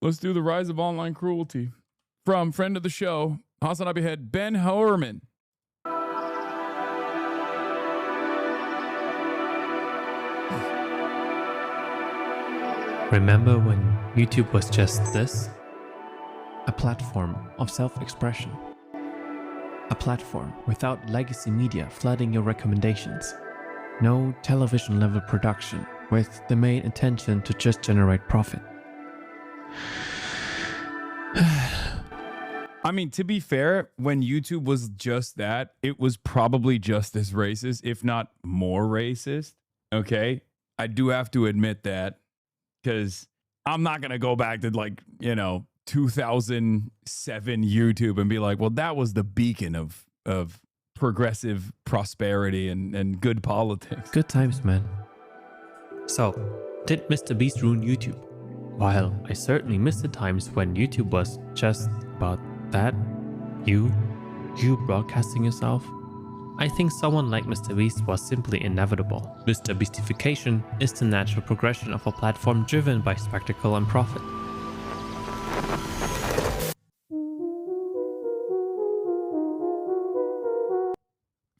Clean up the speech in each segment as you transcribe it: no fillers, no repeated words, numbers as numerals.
Let's do the rise of online cruelty. From friend of the show, Hasanabi head Ben Hoerman. Remember when YouTube was just this? A platform of self-expression. A platform without legacy media flooding your recommendations. No television-level production with the main intention to just generate profit. I mean, to be fair, when YouTube was just that, it was probably just as racist, if not more racist. Okay? I do have to admit that, because I'm not going to go back to 2007 YouTube and be like, well, that was the beacon of progressive prosperity and good politics. Good times, man. So, did Mr. Beast ruin YouTube? While I certainly missed the times when YouTube was just about that, you broadcasting yourself, I think someone like Mr. Beast was simply inevitable. Mr. Beastification is the natural progression of a platform driven by spectacle and profit.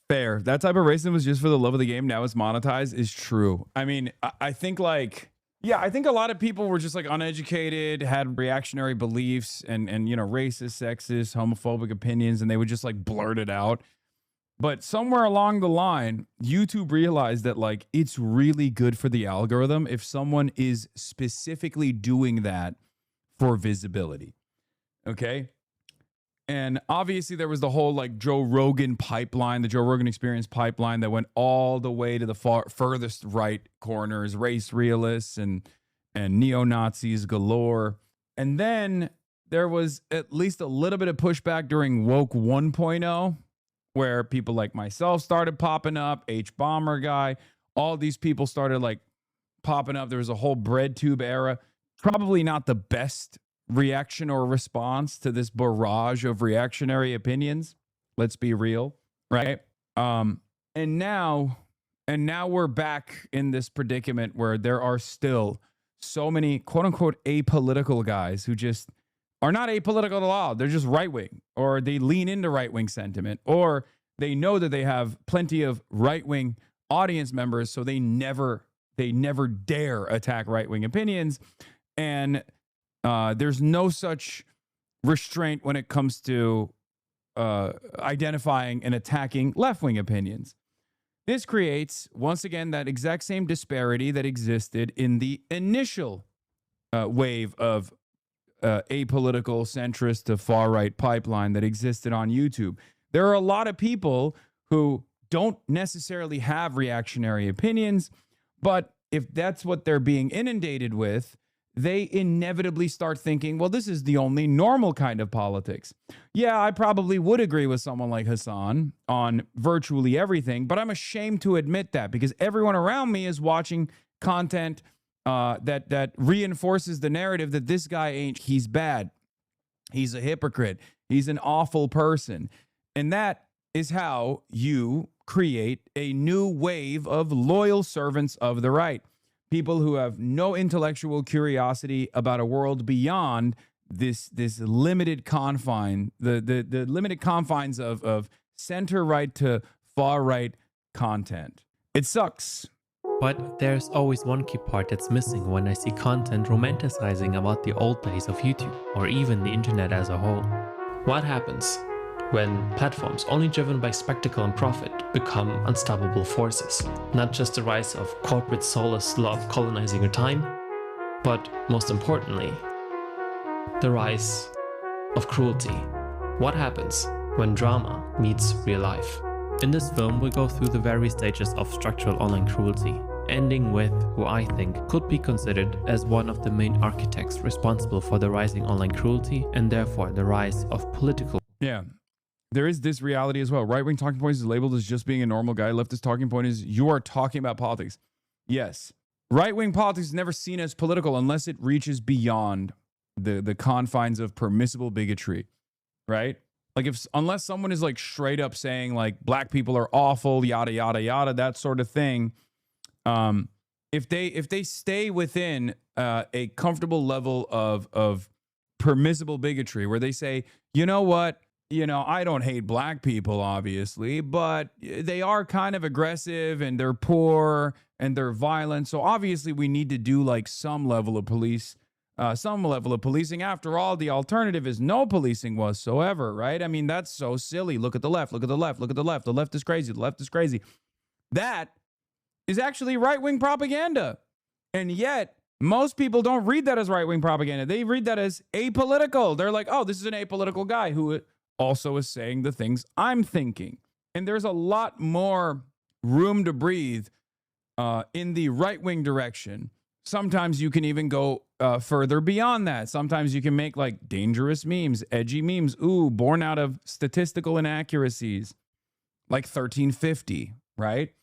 Fair. That type of racism was just for the love of the game. Now it's monetized is true. I mean, I think I think a lot of people were just uneducated, had reactionary beliefs and racist, sexist, homophobic opinions, and they would just blurt it out. But somewhere along the line, YouTube realized that it's really good for the algorithm if someone is specifically doing that for visibility. Okay? And obviously there was the whole Joe Rogan pipeline, the Joe Rogan Experience pipeline that went all the way to the furthest right corners, race realists and neo-Nazis galore. And then there was at least a little bit of pushback during Woke 1.0, where people like myself started popping up, H-Bomber guy, all these people started popping up. There was a whole bread tube era. Probably not the best reaction or response to this barrage of reactionary opinions. Let's be real, right? And now we're back in this predicament where there are still so many quote unquote apolitical guys who just are not apolitical at all. They're just right-wing, or they lean into right-wing sentiment, or they know that they have plenty of right-wing audience members, so they never dare attack right-wing opinions. And there's no such restraint when it comes to identifying and attacking left-wing opinions. This creates, once again, that exact same disparity that existed in the initial wave of apolitical centrist to far-right pipeline that existed on YouTube. There are a lot of people who don't necessarily have reactionary opinions, but if that's what they're being inundated with, they inevitably start thinking, well, this is the only normal kind of politics. Yeah, I probably would agree with someone like Hasan on virtually everything, but I'm ashamed to admit that because everyone around me is watching content that reinforces the narrative that this guy he's bad. He's a hypocrite. He's an awful person. And that is how you create a new wave of loyal servants of the right. People who have no intellectual curiosity about a world beyond this limited confine, the limited confines of center-right to far-right content. It sucks. But there's always one key part that's missing when I see content romanticizing about the old days of YouTube, or even the internet as a whole. What happens when platforms only driven by spectacle and profit become unstoppable forces? Not just the rise of corporate soulless love colonizing your time, but most importantly, the rise of cruelty. What happens when drama meets real life? In this film, we'll go through the various stages of structural online cruelty, ending with who I think could be considered as one of the main architects responsible for the rising online cruelty and therefore the rise of political. Yeah, there is this reality as well. Right-wing talking points is labeled as just being a normal guy. Leftist talking point is you are talking about politics. Yes, right-wing politics is never seen as political unless it reaches beyond the confines of permissible bigotry, right? Unless someone is straight up saying black people are awful, yada yada yada, that sort of thing. If they stay within a comfortable level of permissible bigotry where they say, you know what? I don't hate black people, obviously, but they are kind of aggressive and they're poor and they're violent. So obviously we need to do like some level of policing. After all, the alternative is no policing whatsoever, right? I mean, that's so silly. Look at the left. Look at the left. Look at the left. The left is crazy. The left is crazy. That is actually right-wing propaganda. And yet, most people don't read that as right-wing propaganda. They read that as apolitical. They're like, oh, this is an apolitical guy who also is saying the things I'm thinking. And there's a lot more room to breathe in the right-wing direction. Sometimes you can even go further beyond that. Sometimes you can make like dangerous memes, edgy memes, born out of statistical inaccuracies, like 1350, right?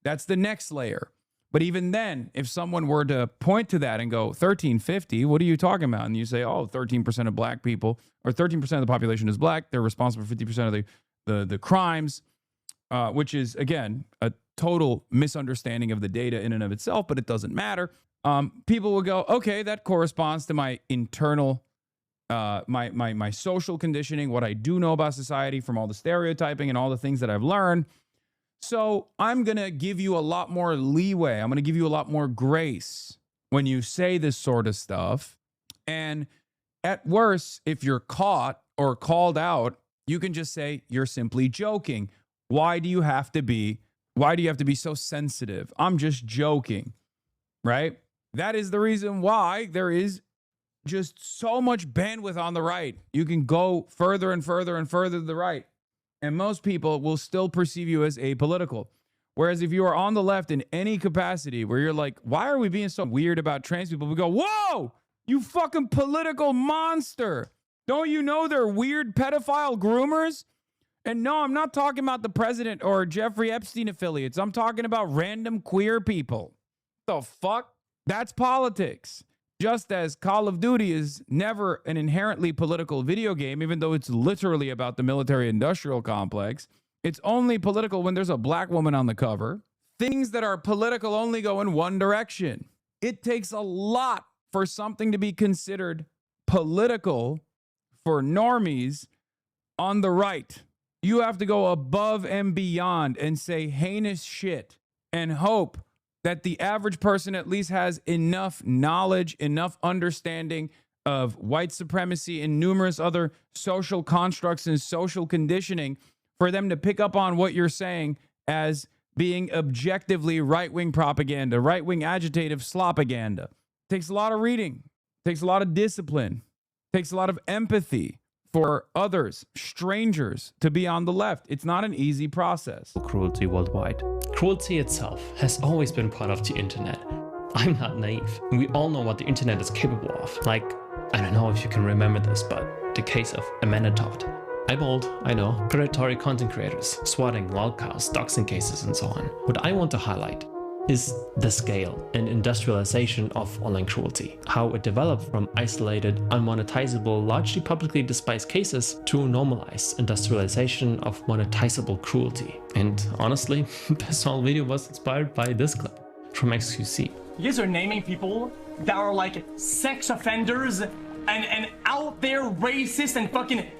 That's the next layer. But even then, if someone were to point to that and go, 1350, what are you talking about? And you say, 13% of black people, or 13% of the population is black. They're responsible for 50% of the crimes, which is, again, a total misunderstanding of the data in and of itself, but it doesn't matter. People will go, okay, that corresponds to my internal, my social conditioning, what I do know about society from all the stereotyping and all the things that I've learned. So I'm going to give you a lot more leeway. I'm going to give you a lot more grace when you say this sort of stuff. And at worst, if you're caught or called out, you can just say you're simply joking. Why do you have to be so sensitive? I'm just joking, right? That is the reason why there is just so much bandwidth on the right. You can go further and further and further to the right. And most people will still perceive you as apolitical. Whereas if you are on the left in any capacity where you're like, why are we being so weird about trans people? We go, whoa, you fucking political monster. Don't you know they're weird pedophile groomers? And no, I'm not talking about the president or Jeffrey Epstein affiliates. I'm talking about random queer people. The fuck? That's politics. Just as Call of Duty is never an inherently political video game, even though it's literally about the military-industrial complex, it's only political when there's a black woman on the cover. Things that are political only go in one direction. It takes a lot for something to be considered political for normies on the right. You have to go above and beyond and say heinous shit and hope that the average person at least has enough knowledge, enough understanding of white supremacy and numerous other social constructs and social conditioning for them to pick up on what you're saying as being objectively right-wing propaganda, right-wing agitative slopaganda. Takes a lot of reading, takes a lot of discipline, takes a lot of empathy for others, strangers, to be on the left. It's not an easy process. Cruelty worldwide. Cruelty itself has always been part of the internet. I'm not naive. We all know what the internet is capable of. Like, I don't know if you can remember this, but the case of Amanda Todd. I'm old, I know. Predatory content creators, swatting, lolcows, doxing cases, and so on. What I want to highlight is the scale and industrialization of online cruelty. How it developed from isolated, unmonetizable, largely publicly despised cases to normalized industrialization of monetizable cruelty. And honestly, this whole video was inspired by this clip from XQC. You guys are naming people that are like sex offenders and out there racist and fucking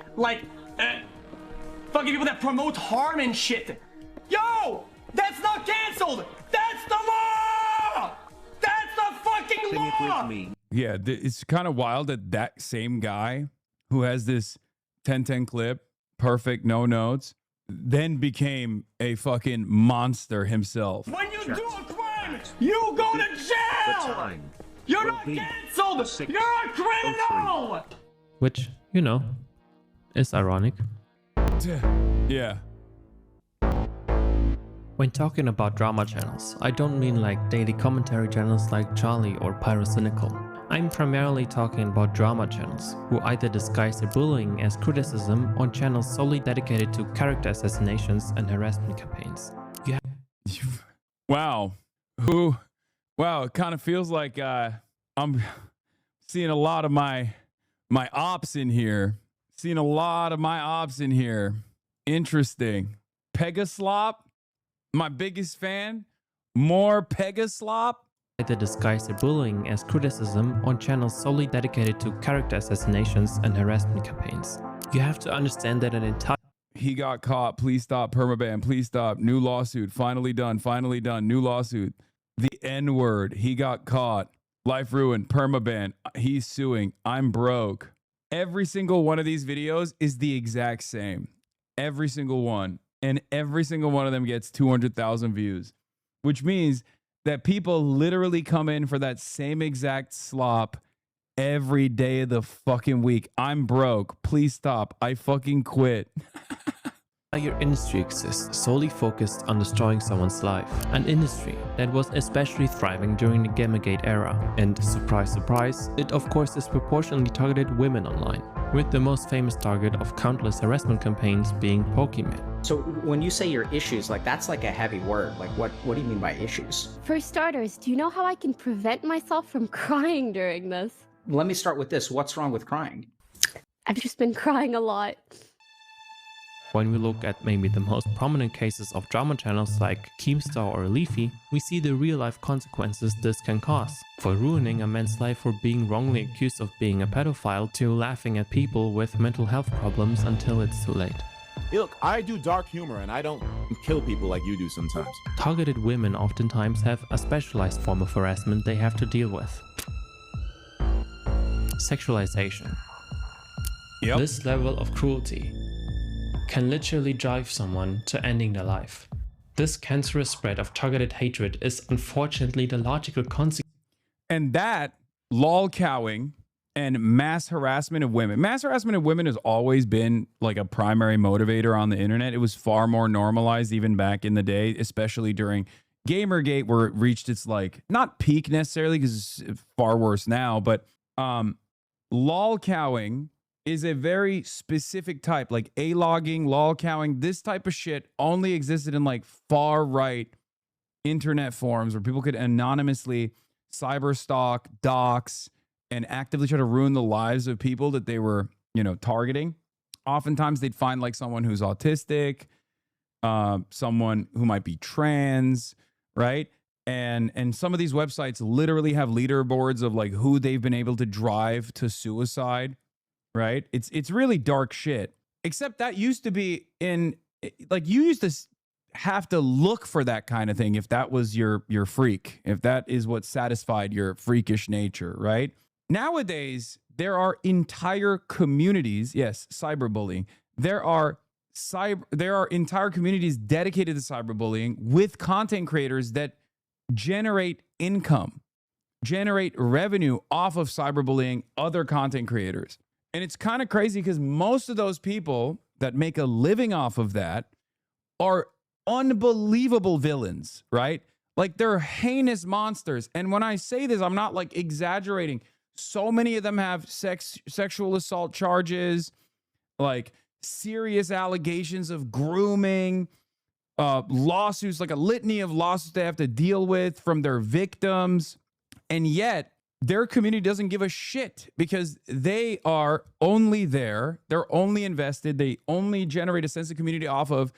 people that promote harm and shit. Yo! That's not canceled! That's the law! That's the fucking law! Yeah, it's kind of wild that that same guy who has this 10-10 clip, perfect, no notes, then became a fucking monster himself. When you do a crime, you go to jail! You're not canceled! You're a criminal! Which, you know, is ironic. Yeah. When talking about drama channels, I don't mean like daily commentary channels like Charlie or Pyrocynical. I'm primarily talking about drama channels, who either disguise their bullying as criticism or channels solely dedicated to character assassinations and harassment campaigns. Wow. Wow, it kind of feels like I'm seeing a lot of my ops in here. Seeing a lot of my ops in here. Interesting. Pegaslop, my biggest fan. More Pegaslop. They disguise their bullying as criticism on channels solely dedicated to character assassinations and harassment campaigns. You have to understand that an entire He got caught. Please stop. Permaban. Please stop. New lawsuit. Finally done. Finally done. New lawsuit. The N-word. He got caught. Life ruined. Permaban. He's suing. I'm broke. Every single one of these videos is the exact same. Every single one. And every single one of them gets 200,000 views, which means that people literally come in for that same exact slop every day of the fucking week. I'm broke. Please stop. I fucking quit. entire industry exists solely focused on destroying someone's life. An industry that was especially thriving during the Gamergate era. And surprise, surprise, it of course disproportionately targeted women online, with the most famous target of countless harassment campaigns being Pokemon. So when you say your issues, like that's like a heavy word. Like what do you mean by issues? For starters, do you know how I can prevent myself from crying during this? Let me start with this. What's wrong with crying? I've just been crying a lot. When we look at maybe the most prominent cases of drama channels like Keemstar or Leafy, we see the real-life consequences this can cause. For ruining a man's life for being wrongly accused of being a pedophile, to laughing at people with mental health problems until it's too late. Look, I do dark humor and I don't kill people like you do sometimes. Targeted women oftentimes have a specialized form of harassment they have to deal with. Sexualization. Yep. This level of cruelty can literally drive someone to ending their life. This cancerous spread of targeted hatred is unfortunately the logical consequence. And that lolcowing and mass harassment of women. Mass harassment of women has always been like a primary motivator on the internet. It was far more normalized even back in the day, especially during Gamergate, where it reached its like, not peak necessarily because it's far worse now, but lolcowing is a very specific type, like A-logging, lolcowing. This type of shit only existed in like far right internet forums where people could anonymously cyberstalk, dox, and actively try to ruin the lives of people that they were, you know, targeting. Oftentimes they'd find like someone who's autistic, someone who might be trans, right? And some of these websites literally have leaderboards of like who they've been able to drive to suicide. Right? It's really dark shit. Except that used to be in, like, you used to have to look for that kind of thing if that was your freak, if that is what satisfied your freakish nature, right? Nowadays, there are entire communities, yes, cyberbullying. There are entire communities dedicated to cyberbullying with content creators that generate income, generate revenue off of cyberbullying other content creators. And it's kind of crazy because most of those people that make a living off of that are unbelievable villains, right? Like they're heinous monsters. And when I say this, I'm not like exaggerating. So many of them have sexual assault charges, like serious allegations of grooming, lawsuits, like a litany of lawsuits they have to deal with from their victims. And yet, their community doesn't give a shit because they are only there. They're only invested. They only generate a sense of community off of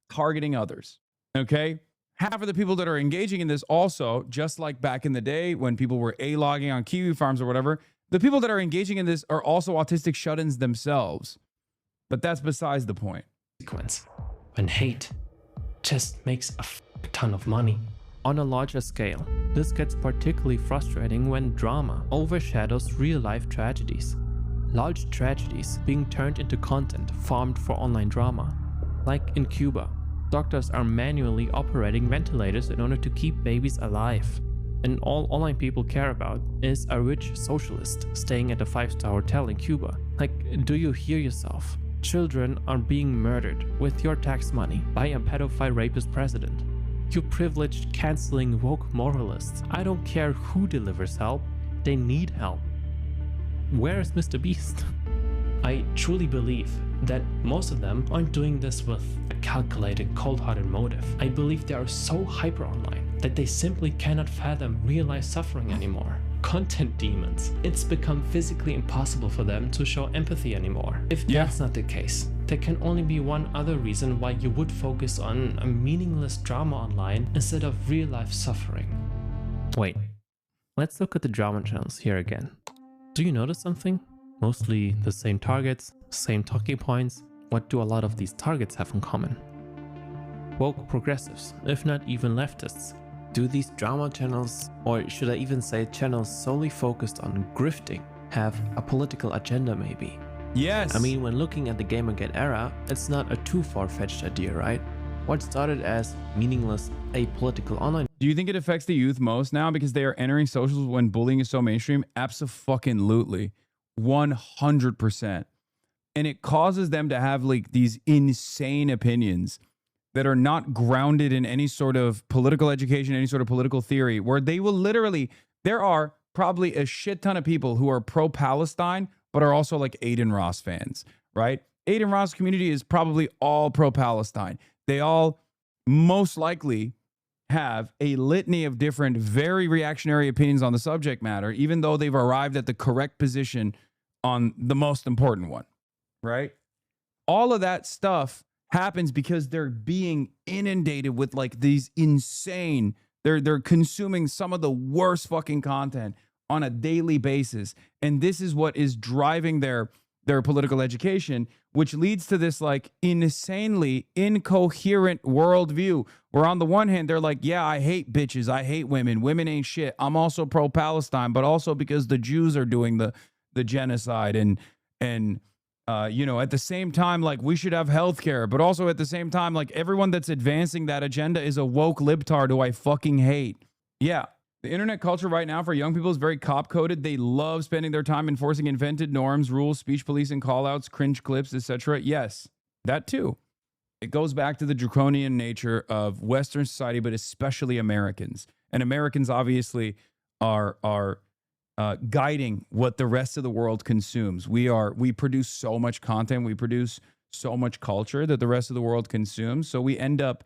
targeting others. Okay. Half of the people that are engaging in this also, just like back in the day when people were A-logging on kiwi farms or whatever, the people that are engaging in this are also autistic shut-ins themselves. But that's besides the point. When hate just makes a ton of money. On a larger scale, this gets particularly frustrating when drama overshadows real-life tragedies. Large tragedies being turned into content farmed for online drama. Like in Cuba, doctors are manually operating ventilators in order to keep babies alive. And all online people care about is a rich socialist staying at a 5-star hotel in Cuba. Like, do you hear yourself? Children are being murdered with your tax money by a pedophile rapist president. You privileged, canceling woke moralists. I don't care who delivers help, they need help. Where is Mr. Beast? I truly believe that most of them aren't doing this with a calculated, cold-hearted motive. I believe they are so hyper online that they simply cannot fathom real-life suffering anymore. Content demons. It's become physically impossible for them to show empathy anymore. If that's not the case, there can only be one other reason why you would focus on a meaningless drama online instead of real-life suffering. Wait, Let's look at the drama channels here again. Do you notice something? Mostly the same targets, same talking points. What do a lot of these targets have in common? Woke progressives, if not even leftists. Do these drama channels, or should I even say channels solely focused on grifting, have a political agenda maybe? Yes. I mean, when looking at the Gamergate era, it's not a too far-fetched idea, right? What started as meaningless apolitical online. Do you think it affects the youth most now because they are entering socials when bullying is so mainstream? Abso-fucking-lutely. 100%. And it causes them to have like these insane opinions that are not grounded in any sort of political education, any sort of political theory, where they will literally, there are probably a shit ton of people who are pro-Palestine, but are also like Aiden Ross fans, right? Aiden Ross community is probably all pro-Palestine. They all most likely have a litany of different, very reactionary opinions on the subject matter, even though they've arrived at the correct position on the most important one, right? All of that stuff happens because they're being inundated with like these insane, they're consuming some of the worst fucking content on a daily basis. And this is what is driving their political education, which leads to this like insanely incoherent worldview where on the one hand, they're like, yeah, I hate bitches. I hate women. Women ain't shit. I'm also pro-Palestine, but also because the Jews are doing the genocide and you know, at the same time, like we should have healthcare, but also at the same time, like everyone that's advancing that agenda is a woke libtard who I fucking hate. Yeah. The internet culture right now for young people is very cop-coded. They love spending their time enforcing invented norms, rules, speech policing, call-outs, cringe clips, etc. Yes, that too. It goes back to the draconian nature of Western society, but especially Americans. And Americans obviously are guiding what the rest of the world consumes. We produce so much content, we produce so much culture that the rest of the world consumes. So we end up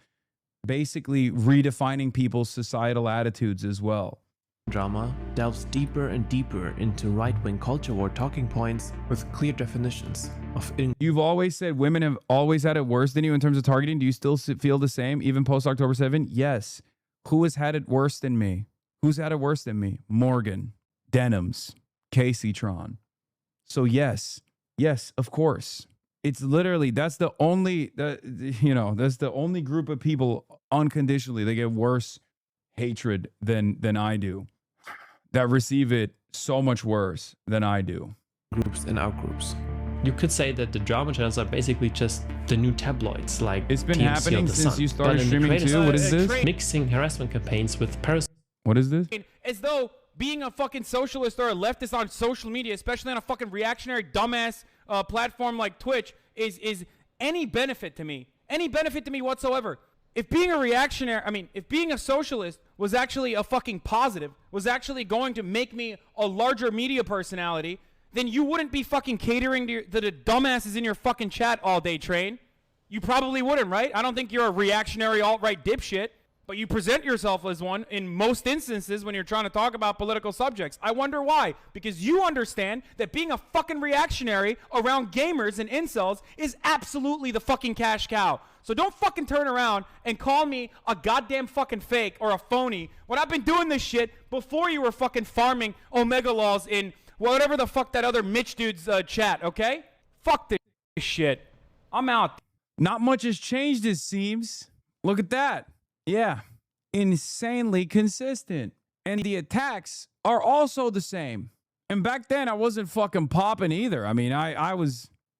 basically redefining people's societal attitudes as well. Drama delves deeper and deeper into right-wing culture war talking points with clear definitions of. You've always said women have always had it worse than you in terms of targeting. Do you still feel the same even post October 7? Yes. Who has had it worse than me? Who's had it worse than me? Morgan, Denims, Casey Tron. So yes, of course. It's literally, that's the only group of people unconditionally, they get worse hatred than I do, that receive it so much worse than I do. Groups and outgroups. You could say that the drama channels are basically just the new tabloids, like it's been TMC happening since Sun. you started streaming too. What is this? Mixing harassment campaigns with What is this? As though being a fucking socialist or a leftist on social media, especially on a fucking reactionary dumbass platform like Twitch, is any benefit to me. Any benefit to me whatsoever. If being a reactionary, if being a socialist was actually a fucking positive, was actually going to make me a larger media personality, then you wouldn't be fucking catering to the dumbasses in your fucking chat all day, Train. You probably wouldn't, right? I don't think you're a reactionary alt-right dipshit. But you present yourself as one in most instances when you're trying to talk about political subjects. I wonder why. Because you understand that being a fucking reactionary around gamers and incels is absolutely the fucking cash cow. So don't fucking turn around and call me a goddamn fucking fake or a phony when I've been doing this shit before you were fucking farming Omega laws in whatever the fuck that other Mitch dude's chat, okay? Fuck this shit. I'm out. Not much has changed, it seems. Look at that. Yeah, insanely consistent. And the attacks are also the same. And back then, I wasn't fucking popping either. I mean, I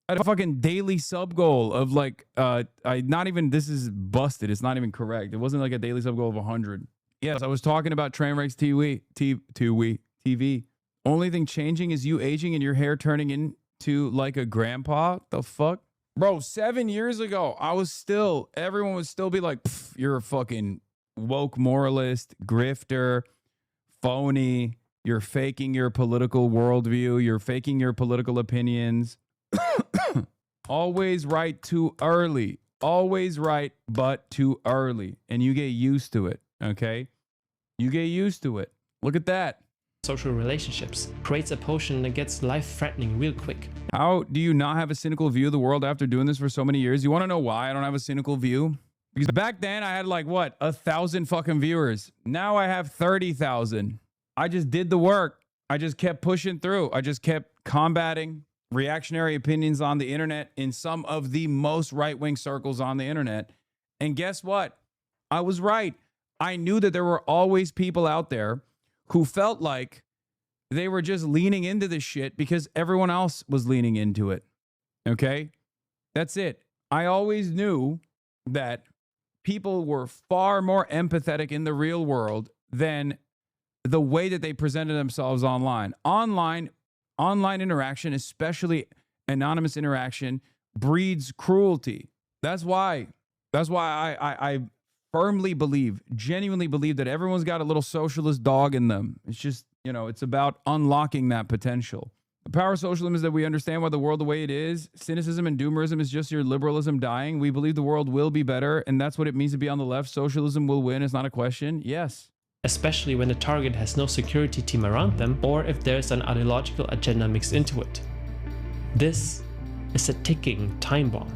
had a fucking daily sub goal of like, this is busted. It's not even correct. It wasn't like a daily sub goal of 100. Yes, I was talking about Trainwreck's TV. Only thing changing is you aging and your hair turning into like a grandpa. The fuck? Bro, 7 years ago, everyone would still be like, you're a fucking woke moralist, grifter, phony. You're faking your political worldview. You're faking your political opinions. Always right too early. Always right, but too early. And you get used to it, okay? You get used to it. Look at that. Social relationships, creates a potion that gets life-threatening real quick. How do you not have a cynical view of the world after doing this for so many years? You want to know why I don't have a cynical view? Because back then I had like, 1,000 fucking viewers. Now I have 30,000. I just did the work. I just kept pushing through. I just kept combating reactionary opinions on the internet in some of the most right-wing circles on the internet. And guess what? I was right. I knew that there were always people out there who felt like they were just leaning into this shit because everyone else was leaning into it. Okay? That's it. I always knew that people were far more empathetic in the real world than the way that they presented themselves online. Online interaction, especially anonymous interaction, breeds cruelty. That's why I firmly believe, genuinely believe that everyone's got a little socialist dog in them. It's just, it's about unlocking that potential. The power of socialism is that we understand why the world the way it is. Cynicism and doomerism is just your liberalism dying. We believe the world will be better, and that's what it means to be on the left. Socialism will win. It's not a question. Yes. Especially when the target has no security team around them, or if there's an ideological agenda mixed into it. This is a ticking time bomb.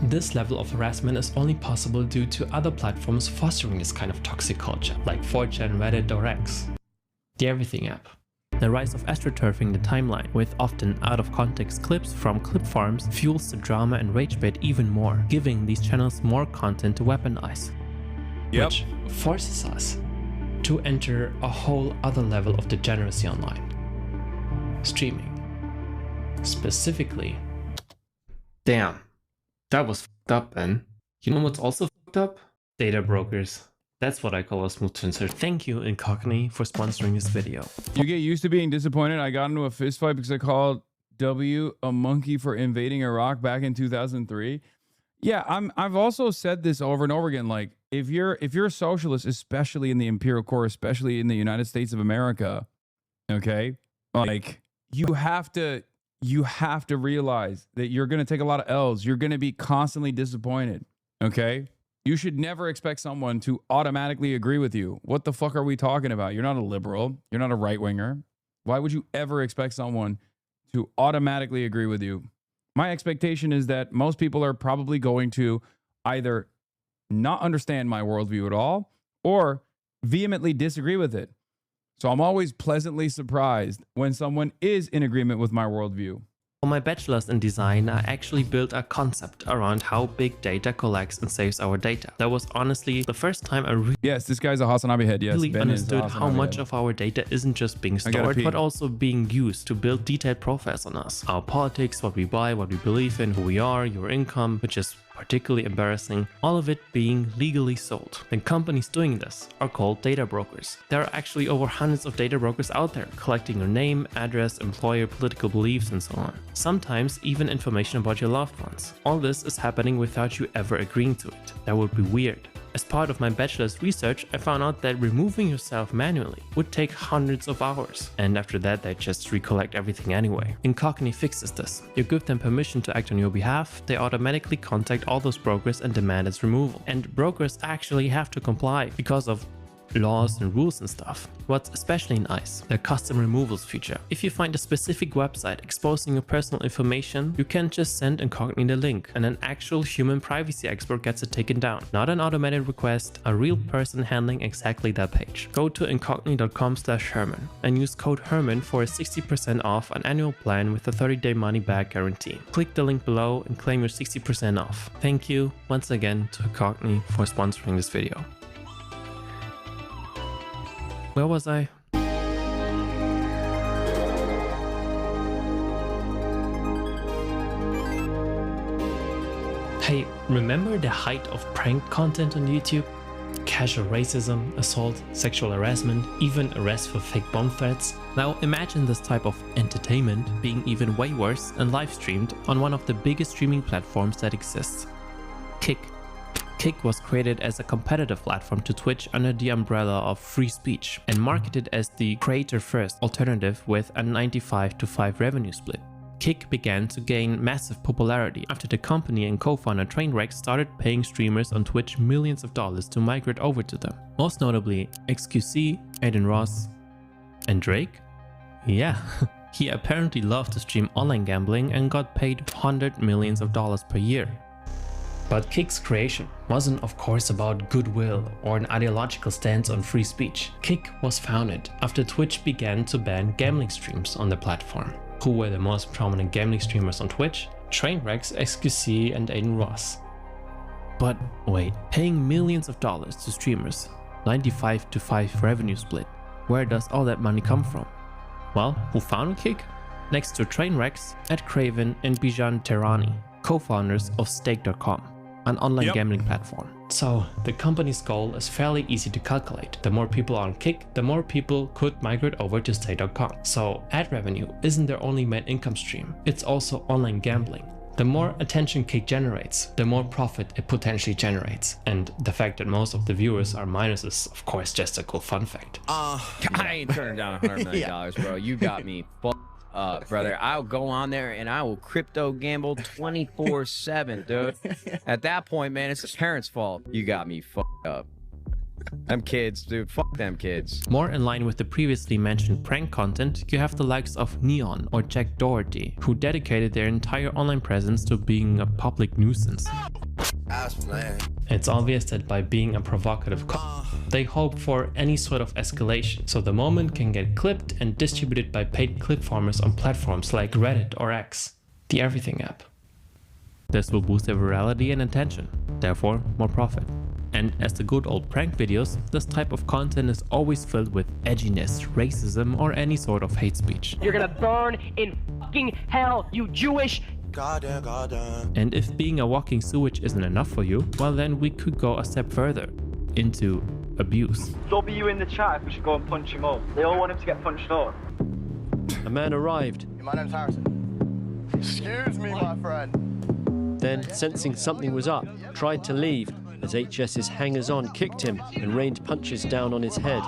This level of harassment is only possible due to other platforms fostering this kind of toxic culture, like 4chan, Reddit, or X. The Everything app. The rise of astroturfing the timeline with often out-of-context clips from clip farms fuels the drama and rage bait even more, giving these channels more content to weaponize. Which forces us to enter a whole other level of degeneracy online. Streaming. Specifically. Damn. That was fucked up, man. You know what's also fucked up? Data brokers. That's what I call a smooth transfer. Thank you, Incognito, for sponsoring this video. You get used to being disappointed. I got into a fist fight because I called W a monkey for invading Iraq back in 2003. Yeah, I've also said this over and over again. Like, if you're a socialist, especially in the imperial core, especially in the United States of America, okay, like you have to realize that you're going to take a lot of L's. You're going to be constantly disappointed. Okay. You should never expect someone to automatically agree with you. What the fuck are we talking about? You're not a liberal. You're not a right-winger. Why would you ever expect someone to automatically agree with you? My expectation is that most people are probably going to either not understand my worldview at all or vehemently disagree with it. So I'm always pleasantly surprised when someone is in agreement with my worldview. For my bachelor's in design, I actually built a concept around how big data collects and saves our data. That was honestly the first time I Yes, this guy's a Hasanabi head. Yes, really Ben understood is a how Hasanabi much head. of our data isn't just being stored, but also being used to build detailed profiles on us. Our politics, what we buy, what we believe in, who we are, your income, which is particularly embarrassing, all of it being legally sold. The companies doing this are called data brokers. There are actually over hundreds of data brokers out there, collecting your name, address, employer, political beliefs, and so on. Sometimes even information about your loved ones. All this is happening without you ever agreeing to it. That would be weird. As part of my bachelor's research, I found out that removing yourself manually would take hundreds of hours, and after that they just recollect everything anyway. Incognito fixes this. You give them permission to act on your behalf, they automatically contact all those brokers and demand its removal. And brokers actually have to comply because of laws and rules and stuff. What's especially nice, the custom removals feature. If you find a specific website exposing your personal information, you can just send Incognito the link and an actual human privacy expert gets it taken down. Not an automated request, a real person handling exactly that page. Go to incognito.com/Herman and use code Herman for a 60% off an annual plan with a 30-day money-back guarantee. Click the link below and claim your 60% off. Thank you once again to Incognito for sponsoring this video. Where was I? Hey, remember the height of prank content on YouTube? Casual racism, assault, sexual harassment, even arrest for fake bomb threats? Now imagine this type of entertainment being even way worse and live streamed on one of the biggest streaming platforms that exists, Kick. Kick was created as a competitive platform to Twitch under the umbrella of free speech and marketed as the creator-first alternative with a 95-5 revenue split. Kick began to gain massive popularity after the company and co-founder Trainwreck started paying streamers on Twitch millions of dollars to migrate over to them. Most notably XQC, Aiden Ross, and Drake? Yeah, he apparently loved to stream online gambling and got paid $100 million per year. But Kick's creation wasn't of course about goodwill or an ideological stance on free speech. Kick was founded after Twitch began to ban gambling streams on the platform. Who were the most prominent gambling streamers on Twitch? Trainwrecks, XQC and Aiden Ross. But wait, paying millions of dollars to streamers, 95-5 revenue split, where does all that money come from? Well, who founded Kick? Next to Trainwrecks, Ed Craven and Bijan Tehrani, co-founders of Stake.com, an online gambling platform. So the company's goal is fairly easy to calculate. The more people are on Kick, the more people could migrate over to Stake.com. So ad revenue isn't their only main income stream, it's also online gambling. The more attention Kick generates, the more profit it potentially generates. And the fact that most of the viewers are minors is of course just a cool fun fact. I ain't turning down $100 million, bro. You got me fucked up, brother. I'll go on there and I will crypto gamble 24/7, dude. At that point, man, it's the parents' fault. You got me fucked up. Them kids, dude. Fuck them kids. More in line with the previously mentioned prank content, you have the likes of Neon or Jack Doherty, who dedicated their entire online presence to being a public nuisance. It's obvious that by being a provocative they hope for any sort of escalation, so the moment can get clipped and distributed by paid clip farmers on platforms like Reddit or X, the Everything app. This will boost their virality and attention, therefore more profit. And as the good old prank videos, this type of content is always filled with edginess, racism, or any sort of hate speech. You're gonna burn in fucking hell, you Jewish. Goddamn. And if being a walking sewage isn't enough for you, well then we could go a step further, into abuse. W in the chat if we should go and punch him up. They all want him to get punched up. A man arrived. My name's Harrison. Excuse me, my friend. Then, sensing something was up, tried to leave, as HS's hangers-on kicked him and rained punches down on his head.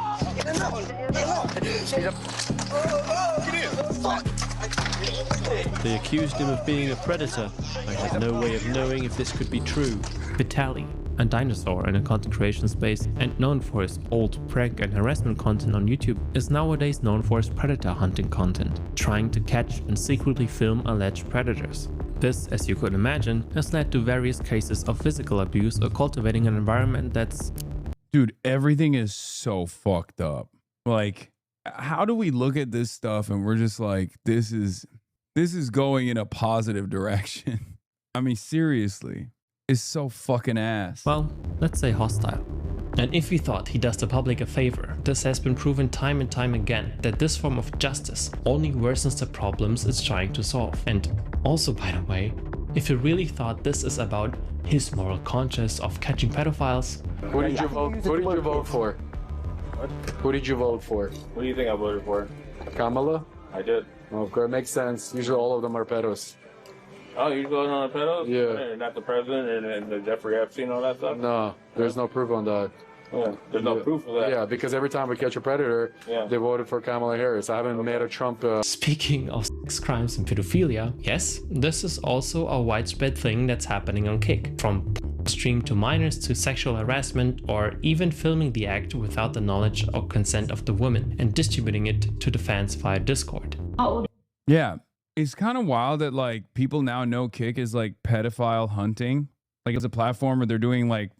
They accused him of being a predator. I had no way of knowing if this could be true. Vitali, a dinosaur in a content creation space and known for his old prank and harassment content on YouTube, is nowadays known for his predator hunting content, trying to catch and secretly film alleged predators. This, as you could imagine, has led to various cases of physical abuse or cultivating an environment that's... Dude, everything is so fucked up. Like, how do we look at this stuff and we're just like, this is going in a positive direction? I mean, seriously, it's so fucking ass. Well, let's say hostile. And if you thought he does the public a favor, this has been proven time and time again that this form of justice only worsens the problems it's trying to solve. And also, by the way, if you really thought this is about his moral conscience of catching pedophiles... Who did you vote for? What? Who did you vote for? What do you think I voted for? Kamala? I did. Well, of course, it makes sense. Usually all of them are pedos. Oh, you voted on the pedos? Yeah. Not the president and the Jeffrey Epstein, all that stuff? No, there's no proof on that. Yeah, there's no proof of that. Yeah, because every time we catch a predator, they voted for Kamala Harris. I haven't made a Trump... Speaking of sex crimes and pedophilia, yes, this is also a widespread thing that's happening on Kick. From stream to minors to sexual harassment or even filming the act without the knowledge or consent of the woman and distributing it to the fans via Discord. Yeah, it's kind of wild that like people now know Kick is like pedophile hunting. Like it's a platform where they're doing like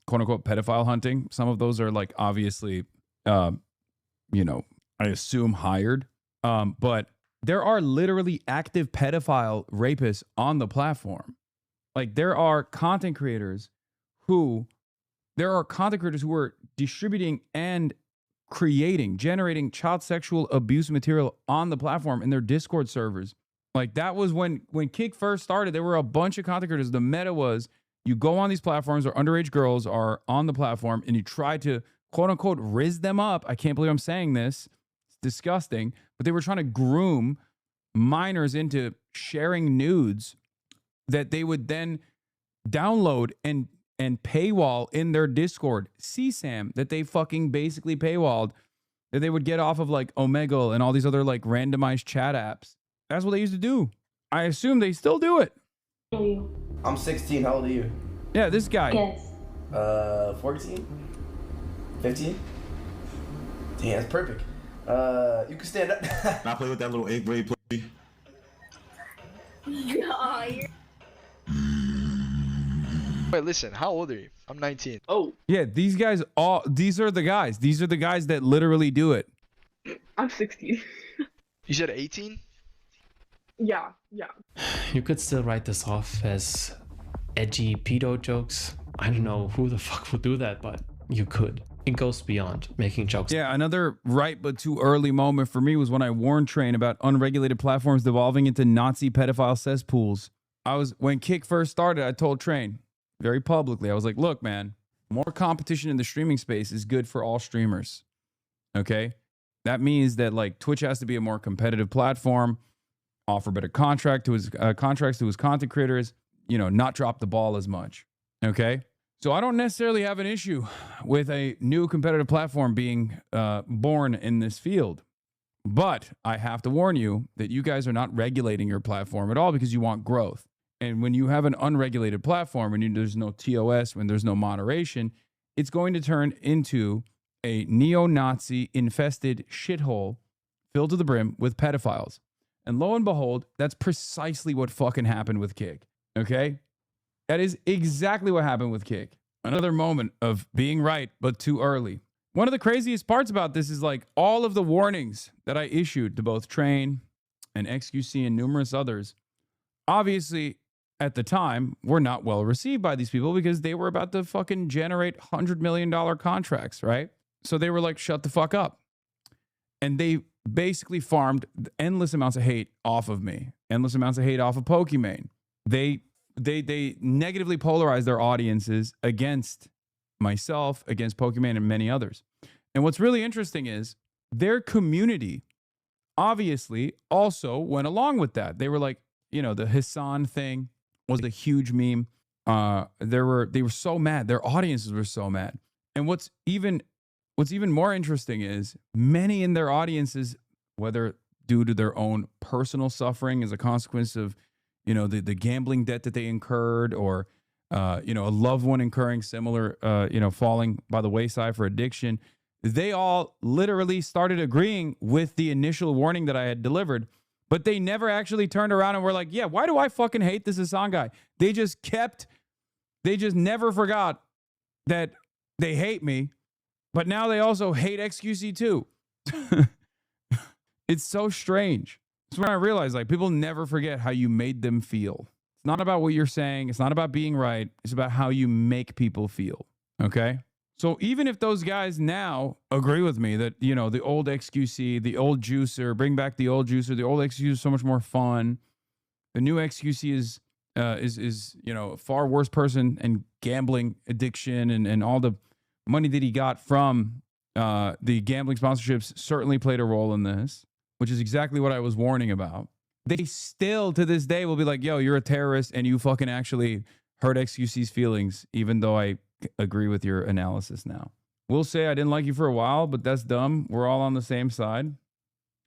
quote unquote pedophile hunting. Some of those are like obviously, you know, I assume hired. But there are literally active pedophile rapists on the platform. Like there are content creators who are distributing and generating child sexual abuse material on the platform in their Discord servers. Like that was when Kick first started, there were a bunch of content creators. The meta was you go on these platforms where underage girls are on the platform and you try to quote unquote riz them up. I can't believe I'm saying this. It's disgusting. But they were trying to groom minors into sharing nudes that they would then download and paywall in their Discord. CSAM that they fucking basically paywalled that they would get off of like Omegle and all these other like randomized chat apps. That's what they used to do. I assume they still do it. I'm 16. How old are you? Yeah, this guy. Yes. 14? 15? Damn, that's perfect. You can stand up. I play with that little 8th grade play. Oh, you're... Wait, listen. How old are you? I'm 19. Oh. Yeah, these guys these are the guys. These are the guys that literally do it. I'm 16. You said 18? Yeah. You could still write this off as edgy pedo jokes. I don't know who the fuck would do that, but you could. It goes beyond making jokes. Yeah, another right but too early moment for me was when I warned Train about unregulated platforms devolving into Nazi pedophile cesspools. When Kick first started, I told Train very publicly, I was like, look, man, more competition in the streaming space is good for all streamers. Okay? That means that like Twitch has to be a more competitive platform, offer better contracts to his content creators, you know, not drop the ball as much. Okay? So I don't necessarily have an issue with a new competitive platform being born in this field. But I have to warn you that you guys are not regulating your platform at all because you want growth. And when you have an unregulated platform, when there's no TOS, when there's no moderation, it's going to turn into a neo-Nazi infested shithole filled to the brim with pedophiles. And lo and behold, that's precisely what fucking happened with Kick. Okay? That is exactly what happened with Kick. Another moment of being right, but too early. One of the craziest parts about this is like all of the warnings that I issued to both Train and XQC and numerous others, obviously at the time were not well received by these people because they were about to fucking generate $100 million contracts, right? So they were like, shut the fuck up. And they basically farmed endless amounts of hate off of me, endless amounts of hate off of Pokimane. They negatively polarized their audiences against myself, against Pokimane, and many others. And what's really interesting is their community obviously also went along with that. They were like, you know, the Hasan thing was a huge meme. They were so mad. Their audiences were so mad. And what's even more interesting is many in their audiences, whether due to their own personal suffering as a consequence of, you know, the gambling debt that they incurred, or you know, a loved one incurring similar, you know, falling by the wayside for addiction, they all literally started agreeing with the initial warning that I had delivered, but they never actually turned around and were like, yeah, why do I fucking hate this Hasan guy? They just never forgot that they hate me, but now they also hate XQC too. It's so strange. That's when I realized, like, people never forget how you made them feel. It's not about what you're saying. It's not about being right. It's about how you make people feel. Okay? So even if those guys now agree with me that, you know, the old XQC, the old juicer, bring back the old juicer, the old XQC is so much more fun. The new XQC is you know, a far worse person and gambling addiction and all the money that he got from the gambling sponsorships certainly played a role in this, which is exactly what I was warning about. They still to this day will be like, yo, you're a terrorist and you fucking actually hurt XQC's feelings, even though I agree with your analysis now. We'll say I didn't like you for a while, but that's dumb. We're all on the same side.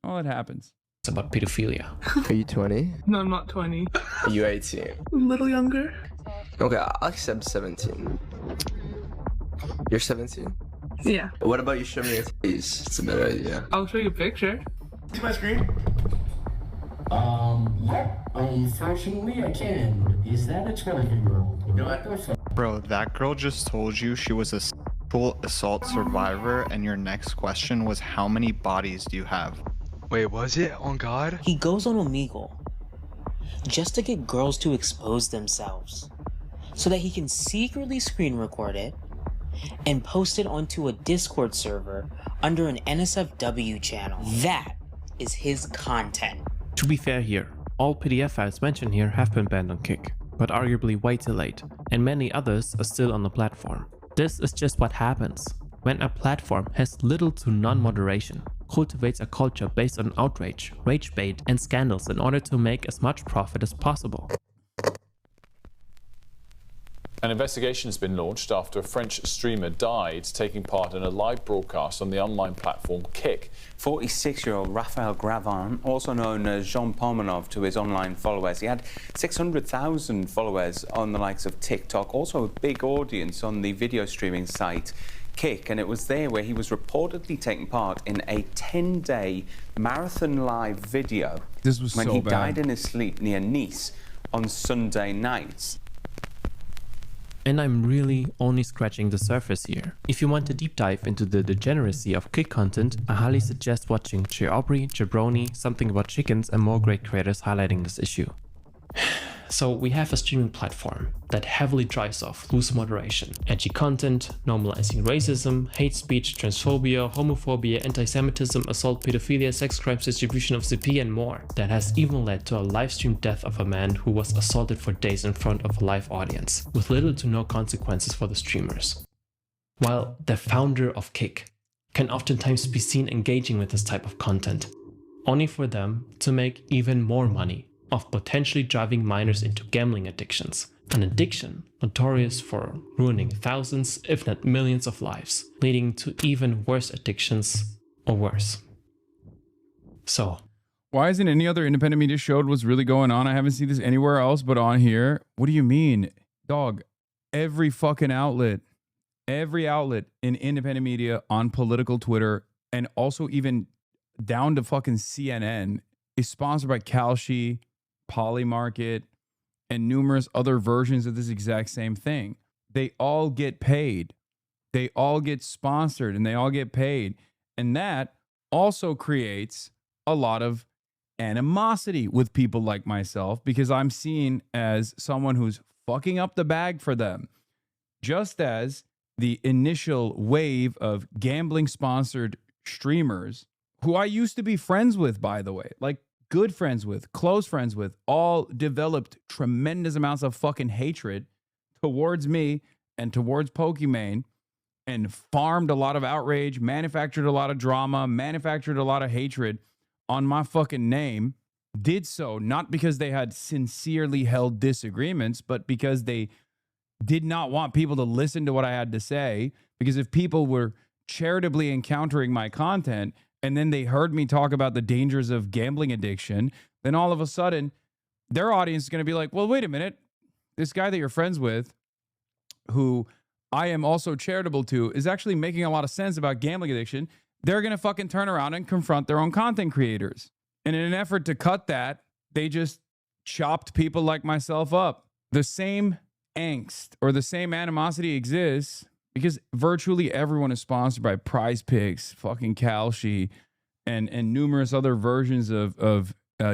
Well, it happens. It's about pedophilia. Are you 20? No, I'm not 20. Are you 18? A little younger. Okay, I'll accept 17. You're 17? Yeah. What about you show me your titties? It's a better idea. I'll show you a picture. See my screen? Yeah. Unfortunately, I can. Is that a 20-year-old? No, I don't. Bro, that girl just told you she was a sexual assault survivor, and your next question was, how many bodies do you have? Wait, was it? On God? He goes on Omegle just to get girls to expose themselves so that he can secretly screen record it and post it onto a Discord server under an NSFW channel. That is his content. To be fair here, all PDF files mentioned here have been banned on Kick, but arguably way too late, and many others are still on the platform. This is just what happens when a platform has little to none moderation, cultivates a culture based on outrage, rage bait, and scandals in order to make as much profit as possible. An investigation has been launched after a French streamer died taking part in a live broadcast on the online platform Kick. 46-year-old Raphael Gravin, also known as Jean Pomenov to his online followers. He had 600,000 followers on the likes of TikTok, also a big audience on the video streaming site Kick, and it was there where he was reportedly taking part in a 10-day marathon live video. This was when so he bad. died in his sleep near Nice on Sunday night. And I'm really only scratching the surface here. If you want a deep dive into the degeneracy of kick content, I highly suggest watching Jay Aubrey, Jabroni, Something About Chickens, and more great creators highlighting this issue. So we have a streaming platform that heavily drives off loose moderation, edgy content, normalizing racism, hate speech, transphobia, homophobia, anti-Semitism, assault, pedophilia, sex crimes, distribution of CP, and more. That has even led to a live stream death of a man who was assaulted for days in front of a live audience, with little to no consequences for the streamers. While the founder of Kick can oftentimes be seen engaging with this type of content, only for them to make even more money of potentially driving minors into gambling addictions, an addiction notorious for ruining thousands, if not millions of lives, leading to even worse addictions or worse. So, why isn't any other independent media showed what's really going on? I haven't seen this anywhere else but on here. What do you mean? Dog, every fucking outlet, every outlet in independent media on political Twitter, and also even down to fucking CNN, is sponsored by Kalshi, Polymarket, and numerous other versions of this exact same thing. They all get paid. They all get sponsored and they all get paid. And that also creates a lot of animosity with people like myself because I'm seen as someone who's fucking up the bag for them. Just as the initial wave of gambling sponsored streamers, who I used to be friends with, by the way, like good friends with, close friends with, all developed tremendous amounts of fucking hatred towards me and towards Pokimane, and farmed a lot of outrage, manufactured a lot of drama, manufactured a lot of hatred on my fucking name, did so not because they had sincerely held disagreements, but because they did not want people to listen to what I had to say. Because if people were charitably encountering my content and then they heard me talk about the dangers of gambling addiction, then all of a sudden their audience is going to be like, well, wait a minute, this guy that you're friends with, who I am also charitable to, is actually making a lot of sense about gambling addiction. They're going to fucking turn around and confront their own content creators. And in an effort to cut that, they just chopped people like myself up. The same angst or the same animosity exists because virtually everyone is sponsored by Prize Picks, fucking Kalshi, and numerous other versions of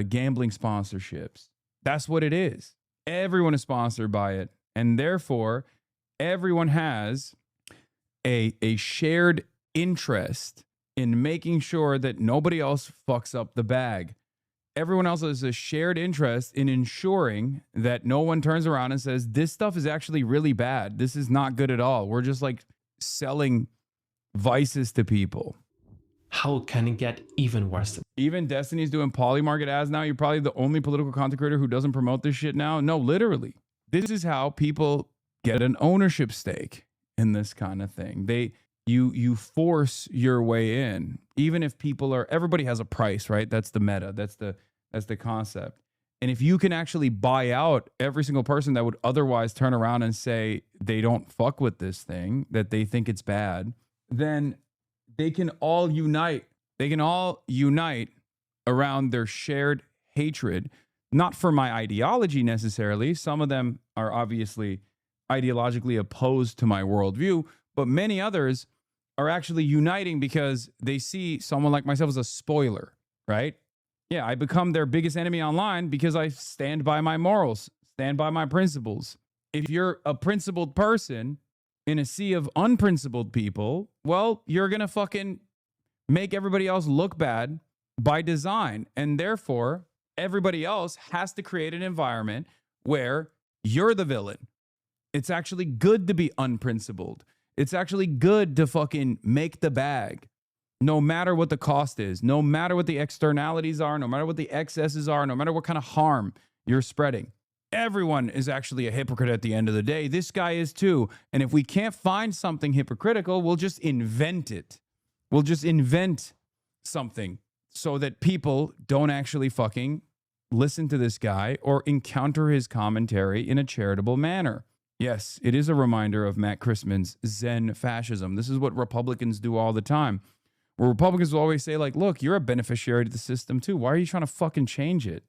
gambling sponsorships. That's what it is. Everyone is sponsored by it. And therefore, everyone has a shared interest in making sure that nobody else fucks up the bag. Everyone else has a shared interest in ensuring that no one turns around and says, this stuff is actually really bad. This is not good at all. We're just like selling vices to people. How can it get even worse? Even Destiny's doing Polymarket ads now. You're probably the only political content creator who doesn't promote this shit now. No, literally. This is how people get an ownership stake in this kind of thing. You force your way in, even if people are, everybody has a price, right? That's the meta. That's the concept. And if you can actually buy out every single person that would otherwise turn around and say they don't fuck with this thing, that they think it's bad, then they can all unite. They can all unite around their shared hatred, not for my ideology necessarily. Some of them are obviously ideologically opposed to my worldview, but many others are actually uniting because they see someone like myself as a spoiler, right? Yeah, I become their biggest enemy online because I stand by my morals, stand by my principles. If you're a principled person in a sea of unprincipled people, well, you're going to fucking make everybody else look bad by design. And therefore, everybody else has to create an environment where you're the villain. It's actually good to be unprincipled. It's actually good to fucking make the bag, no matter what the cost is, no matter what the externalities are, no matter what the excesses are, no matter what kind of harm you're spreading. Everyone is actually a hypocrite at the end of the day. This guy is too. And if we can't find something hypocritical, we'll just invent it. We'll just invent something so that people don't actually fucking listen to this guy or encounter his commentary in a charitable manner. Yes, it is a reminder of Matt Christman's Zen fascism. This is what Republicans do all the time. Where Republicans will always say, like, look, you're a beneficiary to the system too. Why are you trying to fucking change it?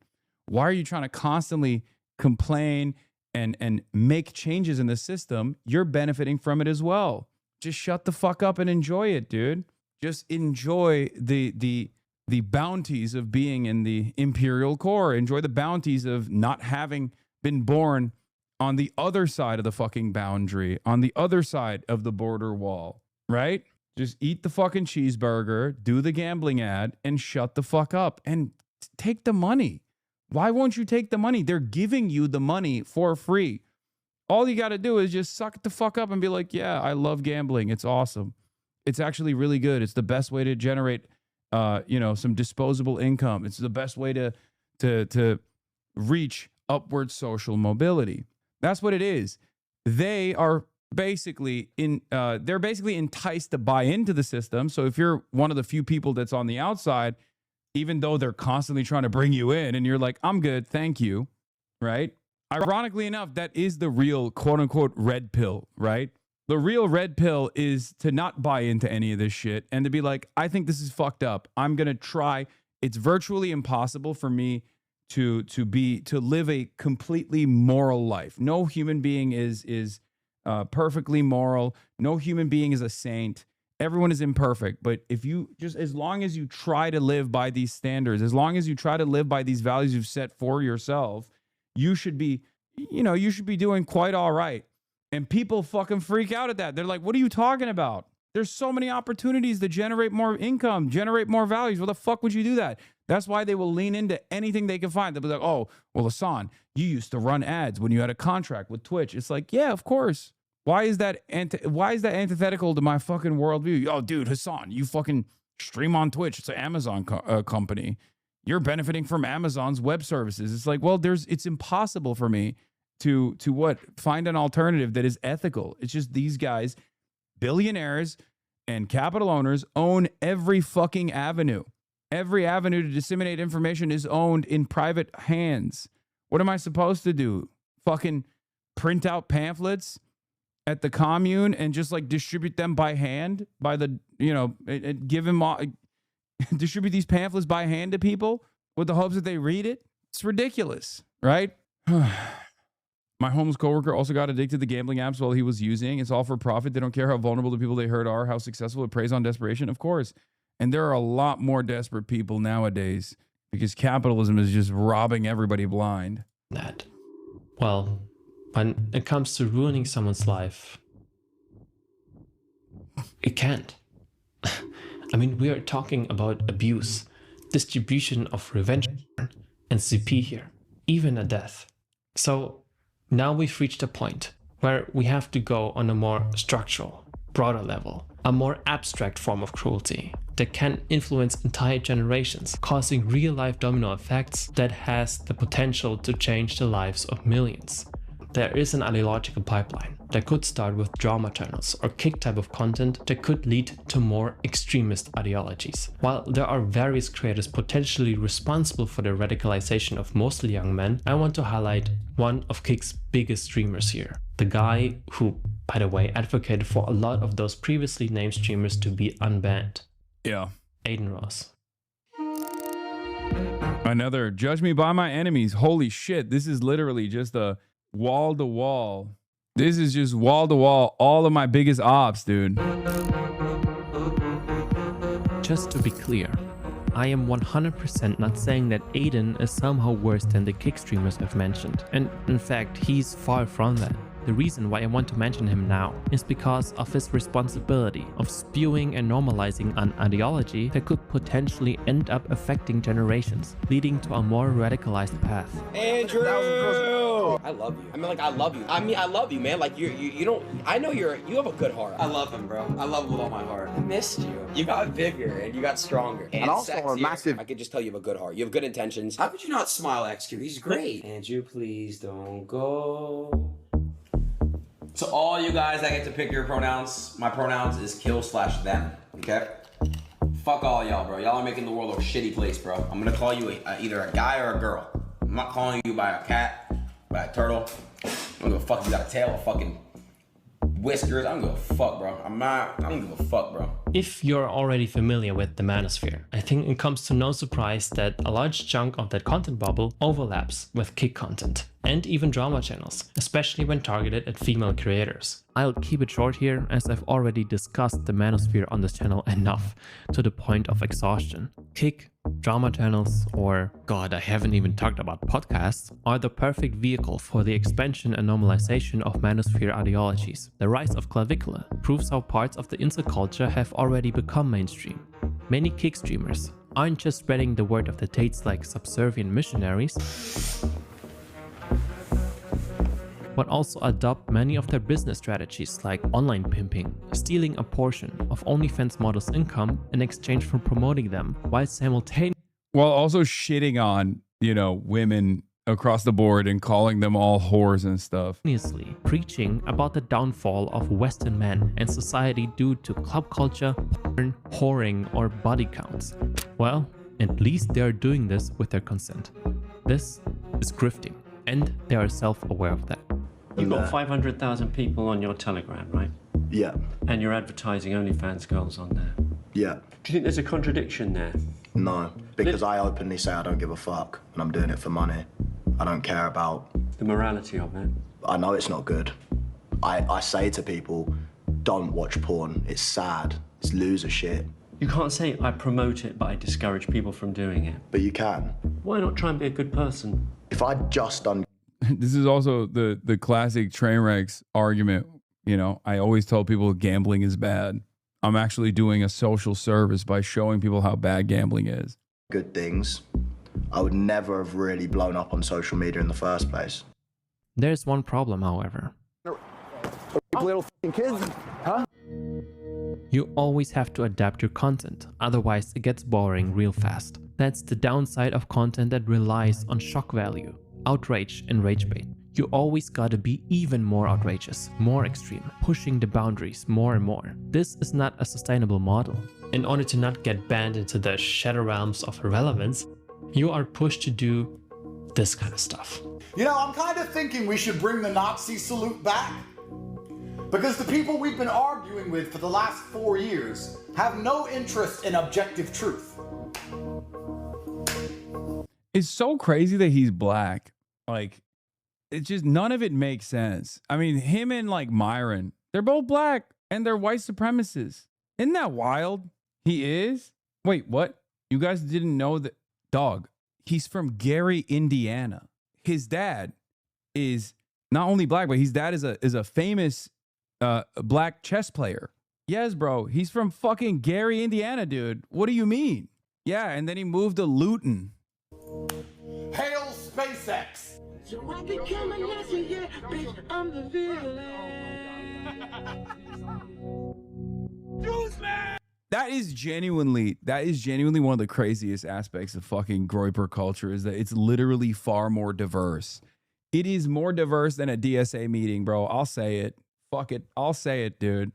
Why are you trying to constantly complain and make changes in the system, you're benefiting from it as well. Just shut the fuck up and enjoy it, dude. Just enjoy the bounties of being in the Imperial Core. Enjoy the bounties of not having been born on the other side of the fucking boundary, on the other side of the border wall, right? Just eat the fucking cheeseburger, do the gambling ad, and shut the fuck up and take the money. Why won't you take the money? They're giving you the money for free. All you got to do is just suck the fuck up and be like, yeah, I love gambling. It's awesome. It's actually really good. It's the best way to generate, some disposable income. It's the best way to reach upward social mobility. That's what it is. They are basically they're basically enticed to buy into the system. So if you're one of the few people that's on the outside, even though they're constantly trying to bring you in and you're like, I'm good, thank you, right? Ironically enough, that is the real quote unquote red pill, right? The real red pill is to not buy into any of this shit and to be like, I think this is fucked up. I'm going to try. It's virtually impossible for me to live a completely moral life. No human being is perfectly moral. No human being is a saint. Everyone is imperfect, but if you just, as long as you try to live by these standards, as long as you try to live by these values you've set for yourself, you should be doing quite all right. And people fucking freak out at that. They're like, what are you talking about? There's so many opportunities to generate more income, generate more values. What the fuck would you do that? That's why they will lean into anything they can find. They'll be like, oh, well, Hasan, you used to run ads when you had a contract with Twitch. It's like, yeah, of course. Why is that antithetical to my fucking worldview? Oh, dude, Hasan, you fucking stream on Twitch. It's an Amazon company. You're benefiting from Amazon's web services. It's like, well, it's impossible for me to find an alternative that is ethical. It's just these guys, billionaires and capital owners, own every fucking avenue. Every avenue to disseminate information is owned in private hands. What am I supposed to do? Fucking print out pamphlets at the commune and just like distribute them by hand by the, give them all, distribute these pamphlets by hand to people with the hopes that they read it? It's ridiculous, right? My homeless coworker also got addicted to gambling apps while he was using. It's all for profit. They don't care how vulnerable the people they hurt are, how successful. It preys on desperation, of course. And there are a lot more desperate people nowadays because capitalism is just robbing everybody blind. That. Well, when it comes to ruining someone's life, it can't. I mean, we are talking about abuse, distribution of revenge, and CP here, even a death. So now we've reached a point where we have to go on a more structural, broader level, a more abstract form of cruelty that can influence entire generations, causing real-life domino effects that has the potential to change the lives of millions. There is an ideological pipeline that could start with drama channels or kick type of content that could lead to more extremist ideologies. While there are various creators potentially responsible for the radicalization of mostly young men, I want to highlight one of Kick's biggest streamers here. The guy who, by the way, advocated for a lot of those previously named streamers to be unbanned. Yeah. Aiden Ross. Another judge me by my enemies. Holy shit. This is literally just a wall to wall. This is just wall to wall. All of my biggest ops, dude. Just to be clear, I am 100% not saying that Aiden is somehow worse than the Kick streamers I've mentioned. And in fact, he's far from that. The reason why I want to mention him now is because of his responsibility of spewing and normalizing an ideology that could potentially end up affecting generations, leading to a more radicalized path. Andrew! I love you. I mean, like, I love you. I mean, I love you, man. Like, you don't, I know you have a good heart. I love him, bro. I love him with all my heart. I missed you. You got bigger and you got stronger. And also sexier. a massive... I could just tell you have a good heart. You have good intentions. How could you not smile, XQ? He's great. Andrew, please don't go. So all you guys that get to pick your pronouns, my pronouns is kill/them, okay? Fuck all y'all, bro. Y'all are making the world a shitty place, bro. I'm gonna call you either a guy or a girl. I'm not calling you by a cat, by a turtle. I don't give a fuck if you got a tail or fucking whiskers. I don't give a fuck, bro. I don't give a fuck, bro. If you're already familiar with the manosphere, I think it comes to no surprise that a large chunk of that content bubble overlaps with kick content and even drama channels, especially when targeted at female creators. I'll keep it short here, as I've already discussed the manosphere on this channel enough, to the point of exhaustion. Kick, drama channels, or god, I haven't even talked about podcasts, are the perfect vehicle for the expansion and normalization of manosphere ideologies. The rise of clavicula proves how parts of the incel culture have already become mainstream. Many kick streamers aren't just spreading the word of the Tates like subservient missionaries, but also adopt many of their business strategies like online pimping, stealing a portion of OnlyFans models' income in exchange for promoting them, while simultaneously also shitting on, you know, women across the board and calling them all whores and stuff. Preaching about the downfall of Western men and society due to club culture, porn, whoring, or body counts. Well, at least they are doing this with their consent. This is grifting, and they are self-aware of that. You've got 500,000 people on your Telegram, right? Yeah. And you're advertising OnlyFans girls on there. Yeah. Do you think there's a contradiction there? No, because I openly say I don't give a fuck and I'm doing it for money. I don't care about the morality of it. I know it's not good. I say to people, don't watch porn. It's sad. It's loser shit. You can't say I promote it, but I discourage people from doing it. But you can. Why not try and be a good person? If I'd just done... This is also the classic train wrecks argument. You know, I always tell people gambling is bad. I'm actually doing a social service by showing people how bad gambling is. Good things. I would never have really blown up on social media in the first place. There's one problem, however. Little kids, huh? You always have to adapt your content, otherwise it gets boring real fast. That's the downside of content that relies on shock value, outrage, and rage bait. You always gotta be even more outrageous, more extreme, pushing the boundaries more and more. This is not a sustainable model. In order to not get banned into the shadow realms of irrelevance, you are pushed to do this kind of stuff. You know, I'm kind of thinking we should bring the Nazi salute back. Because the people we've been arguing with for the last 4 years have no interest in objective truth. It's so crazy that he's black. Like, it's just, none of it makes sense. I mean, him and like Myron, they're both black and they're white supremacists. Isn't that wild? He is? Wait, what? You guys didn't know that? Dog, he's from Gary, Indiana. His dad is not only black, but his dad is a famous black chess player. Yes, bro. He's from fucking Gary, Indiana, dude. What do you mean? Yeah, and then he moved to Luton. Hail SpaceX! So I become a Nazi, yeah, bitch, I'm the villain. That is genuinely one of the craziest aspects of fucking Groyper culture, is that it's literally far more diverse. It is more diverse than a DSA meeting, bro. I'll say it. Fuck it. I'll say it, dude.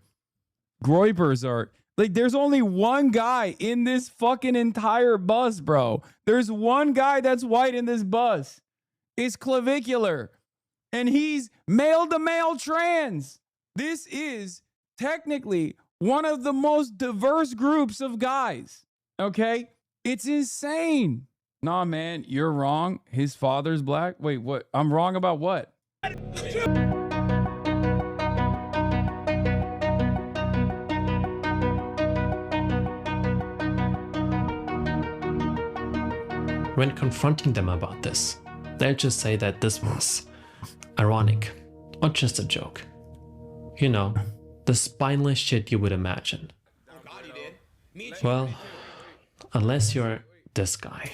Groypers are like, there's only one guy in this fucking entire bus, bro. There's one guy that's white in this bus. It's clavicular. And he's male to male trans. This is technically one of the most diverse groups of guys. Okay? It's insane. Nah, man, you're wrong. His father's black. Wait, what? I'm wrong about what? When confronting them about this, they'll just say that this was ironic or just a joke. You know, the spineless shit you would imagine. Well, unless you're this guy.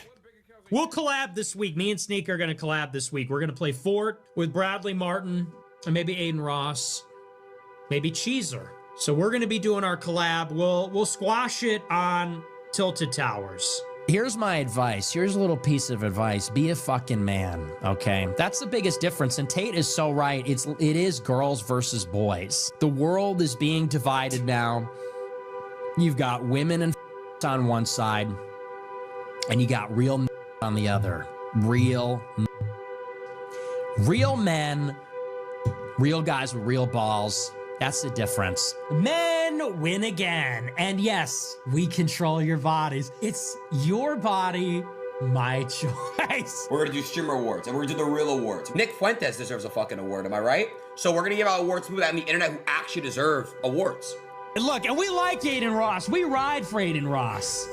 We'll collab this week. Me and Sneak are going to collab this week. We're going to play Fort with Bradley Martin and maybe Aiden Ross, maybe Cheezer. So we're going to be doing our collab. We'll squash it on Tilted Towers. Here's my advice. Here's a little piece of advice. Be a fucking man, okay? That's the biggest difference. And Tate is so right. It is girls versus boys. The world is being divided now. You've got women and on one side, and you got real on the other. Real men, real guys with real balls, That's the difference. Men win again. And yes, we control your bodies. It's your body, my choice. We're gonna do streamer awards, and we're gonna do the real awards. Nick Fuentes deserves a fucking award, am I right? So we're gonna give out awards to people on the internet who actually deserve awards. And look, and we like Aiden Ross. We ride for Aiden Ross.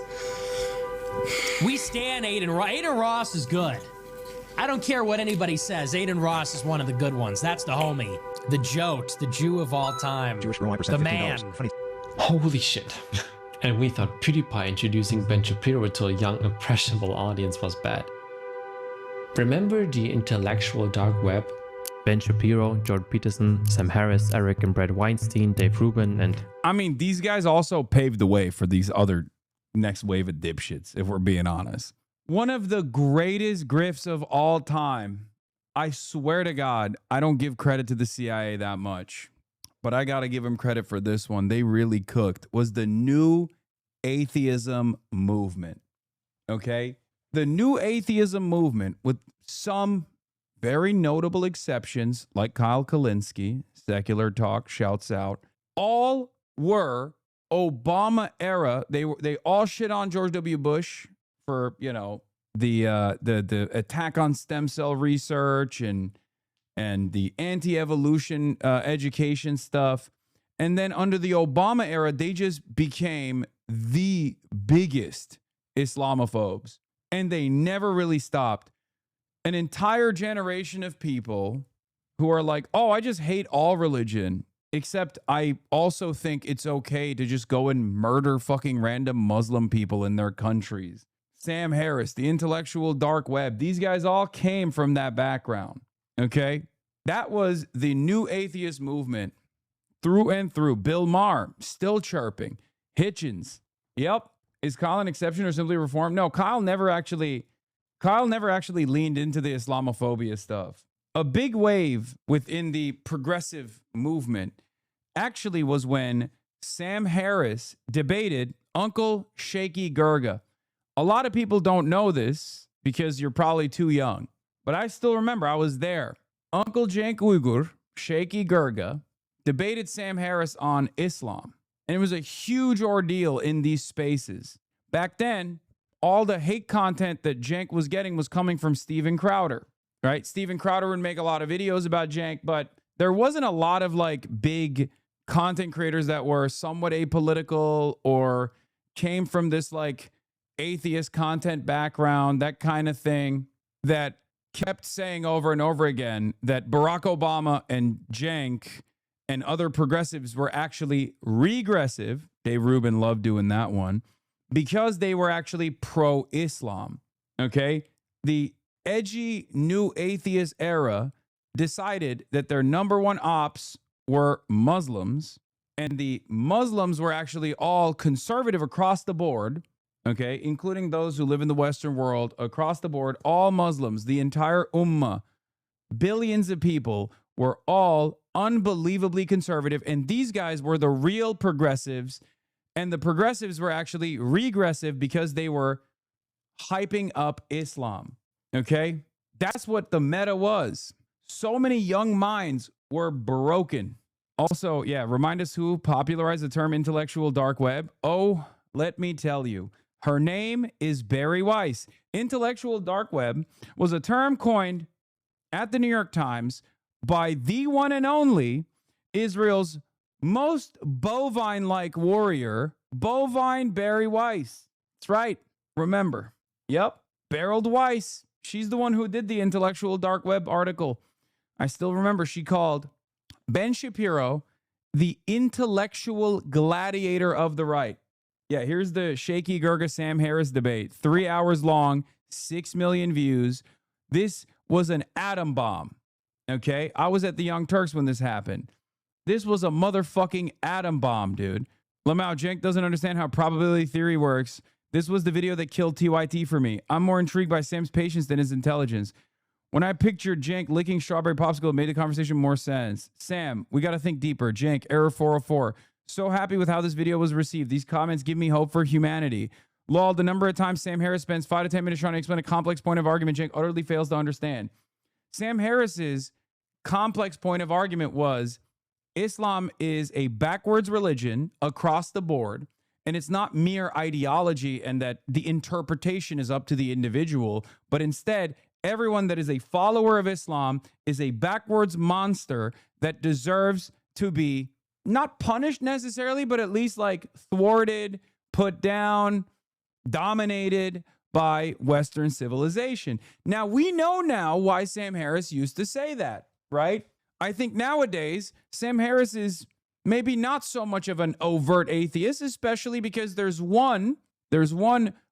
We stand Aiden Ross. Aiden Ross is good. I don't care what anybody says. Aiden Ross is one of the good ones. That's the homie. The Jote, the Jew of all time. The man. Holy shit. And we thought PewDiePie introducing Ben Shapiro to a young, impressionable audience was bad. Remember the intellectual dark web? Ben Shapiro, Jordan Peterson, Sam Harris, Eric and Brett Weinstein, Dave Rubin, and... I mean, these guys also paved the way for these other next wave of dipshits, if we're being honest. One of the greatest grifts of all time. I swear to God, I don't give credit to the CIA that much, but I got to give them credit for this one. They really cooked. Was the new atheism movement. Okay? The new atheism movement, with some very notable exceptions, like Kyle Kalinske, Secular Talk, shouts out, all were Obama era. They all shit on George W. Bush for, you know, the attack on stem cell research and the anti-evolution education stuff. And then under the Obama era, they just became the biggest Islamophobes. And they never really stopped. An entire generation of people who are like, oh, I just hate all religion, except I also think it's okay to just go and murder fucking random Muslim people in their countries. Sam Harris, the intellectual dark web, these guys all came from that background, okay? That was the new atheist movement through and through. Bill Maher, still chirping. Hitchens, yep. Is Kyle an exception or simply reformed? No, Kyle never actually leaned into the Islamophobia stuff. A big wave within the progressive movement actually was when Sam Harris debated Uncle Shaky Gurga. A lot of people don't know this because you're probably too young, but I still remember I was there. Uncle Cenk Uygur, Shaky Gurga, debated Sam Harris on Islam. And it was a huge ordeal in these spaces. Back then, all the hate content that Cenk was getting was coming from Steven Crowder, right? Steven Crowder would make a lot of videos about Cenk, but there wasn't a lot of like big content creators that were somewhat apolitical or came from this like atheist content background, that kind of thing, that kept saying over and over again that Barack Obama and Cenk and other progressives were actually regressive. Dave Rubin loved doing that one because they were actually pro-Islam. Okay. The edgy new atheist era decided that their number one ops were Muslims, and the Muslims were actually all conservative across the board. Okay, including those who live in the Western world, across the board, all Muslims, the entire ummah, billions of people were all unbelievably conservative. And these guys were the real progressives. And the progressives were actually regressive because they were hyping up Islam. Okay, that's what the meta was. So many young minds were broken. Also, yeah, remind us who popularized the term intellectual dark web. Oh, let me tell you. Her name is Bari Weiss. Intellectual dark web was a term coined at the New York Times by the one and only Israel's most bovine-like warrior, Bovine Bari Weiss. That's right. Remember. Yep. Barreled Weiss. She's the one who did the intellectual dark web article. I still remember she called Ben Shapiro the intellectual gladiator of the right. Yeah, here's the Shaky Gurga Sam Harris debate. 3 hours long, 6 million views. This was an atom bomb. Okay? I was at the Young Turks when this happened. This was a motherfucking atom bomb, dude. Lamau, Cenk doesn't understand how probability theory works. This was the video that killed TYT for me. I'm more intrigued by Sam's patience than his intelligence. When I pictured Cenk licking strawberry popsicle, it made the conversation more sense. Sam, we got to think deeper. Cenk, error 404. So happy with how this video was received. These comments give me hope for humanity. Lol, the number of times Sam Harris spends 5 to 10 minutes trying to explain a complex point of argument Cenk utterly fails to understand. Sam Harris's complex point of argument was Islam is a backwards religion across the board, and it's not mere ideology and that the interpretation is up to the individual, but instead, everyone that is a follower of Islam is a backwards monster that deserves to be not punished necessarily, but at least like thwarted, put down, dominated by Western civilization. Now, we know now why Sam Harris used to say that, right? I think nowadays, Sam Harris is maybe not so much of an overt atheist, especially because there's one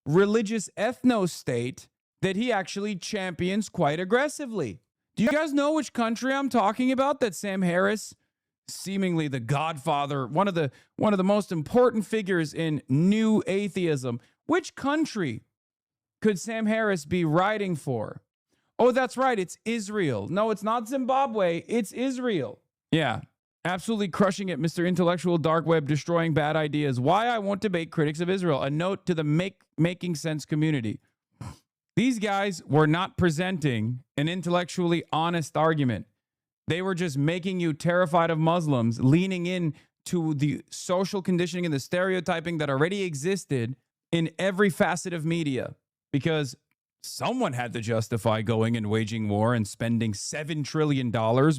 religious ethno-state that he actually champions quite aggressively. Do you guys know which country I'm talking about that Sam Harris, seemingly the godfather, one of the most important figures in new atheism, which country could Sam Harris be writing for? Oh, that's right, it's Israel. No, it's not Zimbabwe, it's Israel. Yeah, absolutely crushing it, Mr. Intellectual Dark Web, destroying bad ideas. Why I won't debate critics of Israel. A note to the making sense community. These guys were not presenting an intellectually honest argument. They were just making you terrified of Muslims, leaning in to the social conditioning and the stereotyping that already existed in every facet of media, because someone had to justify going and waging war and spending $7 trillion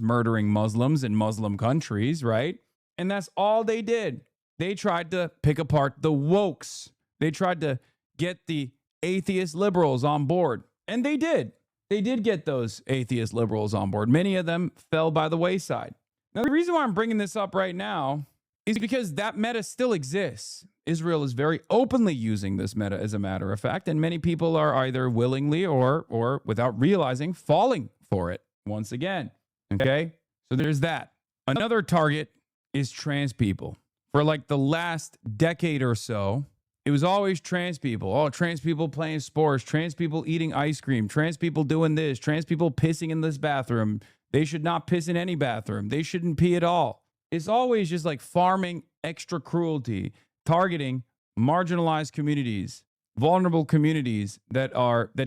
murdering Muslims in Muslim countries, right? And that's all they did. They tried to pick apart the wokes. They tried to get the atheist liberals on board. And they did. They did get those atheist liberals on board. Many of them fell by the wayside. Now, the reason why I'm bringing this up right now is because that meta still exists. Israel is very openly using this meta, as a matter of fact, and many people are either willingly or without realizing falling for it once again. Okay? So there's that. Another target is trans people. For like the last decade or so, it was always trans people. Oh, trans people playing sports, trans people eating ice cream, trans people doing this, trans people pissing in this bathroom. They should not piss in any bathroom. They shouldn't pee at all. It's always just like farming extra cruelty, targeting marginalized communities, vulnerable communities that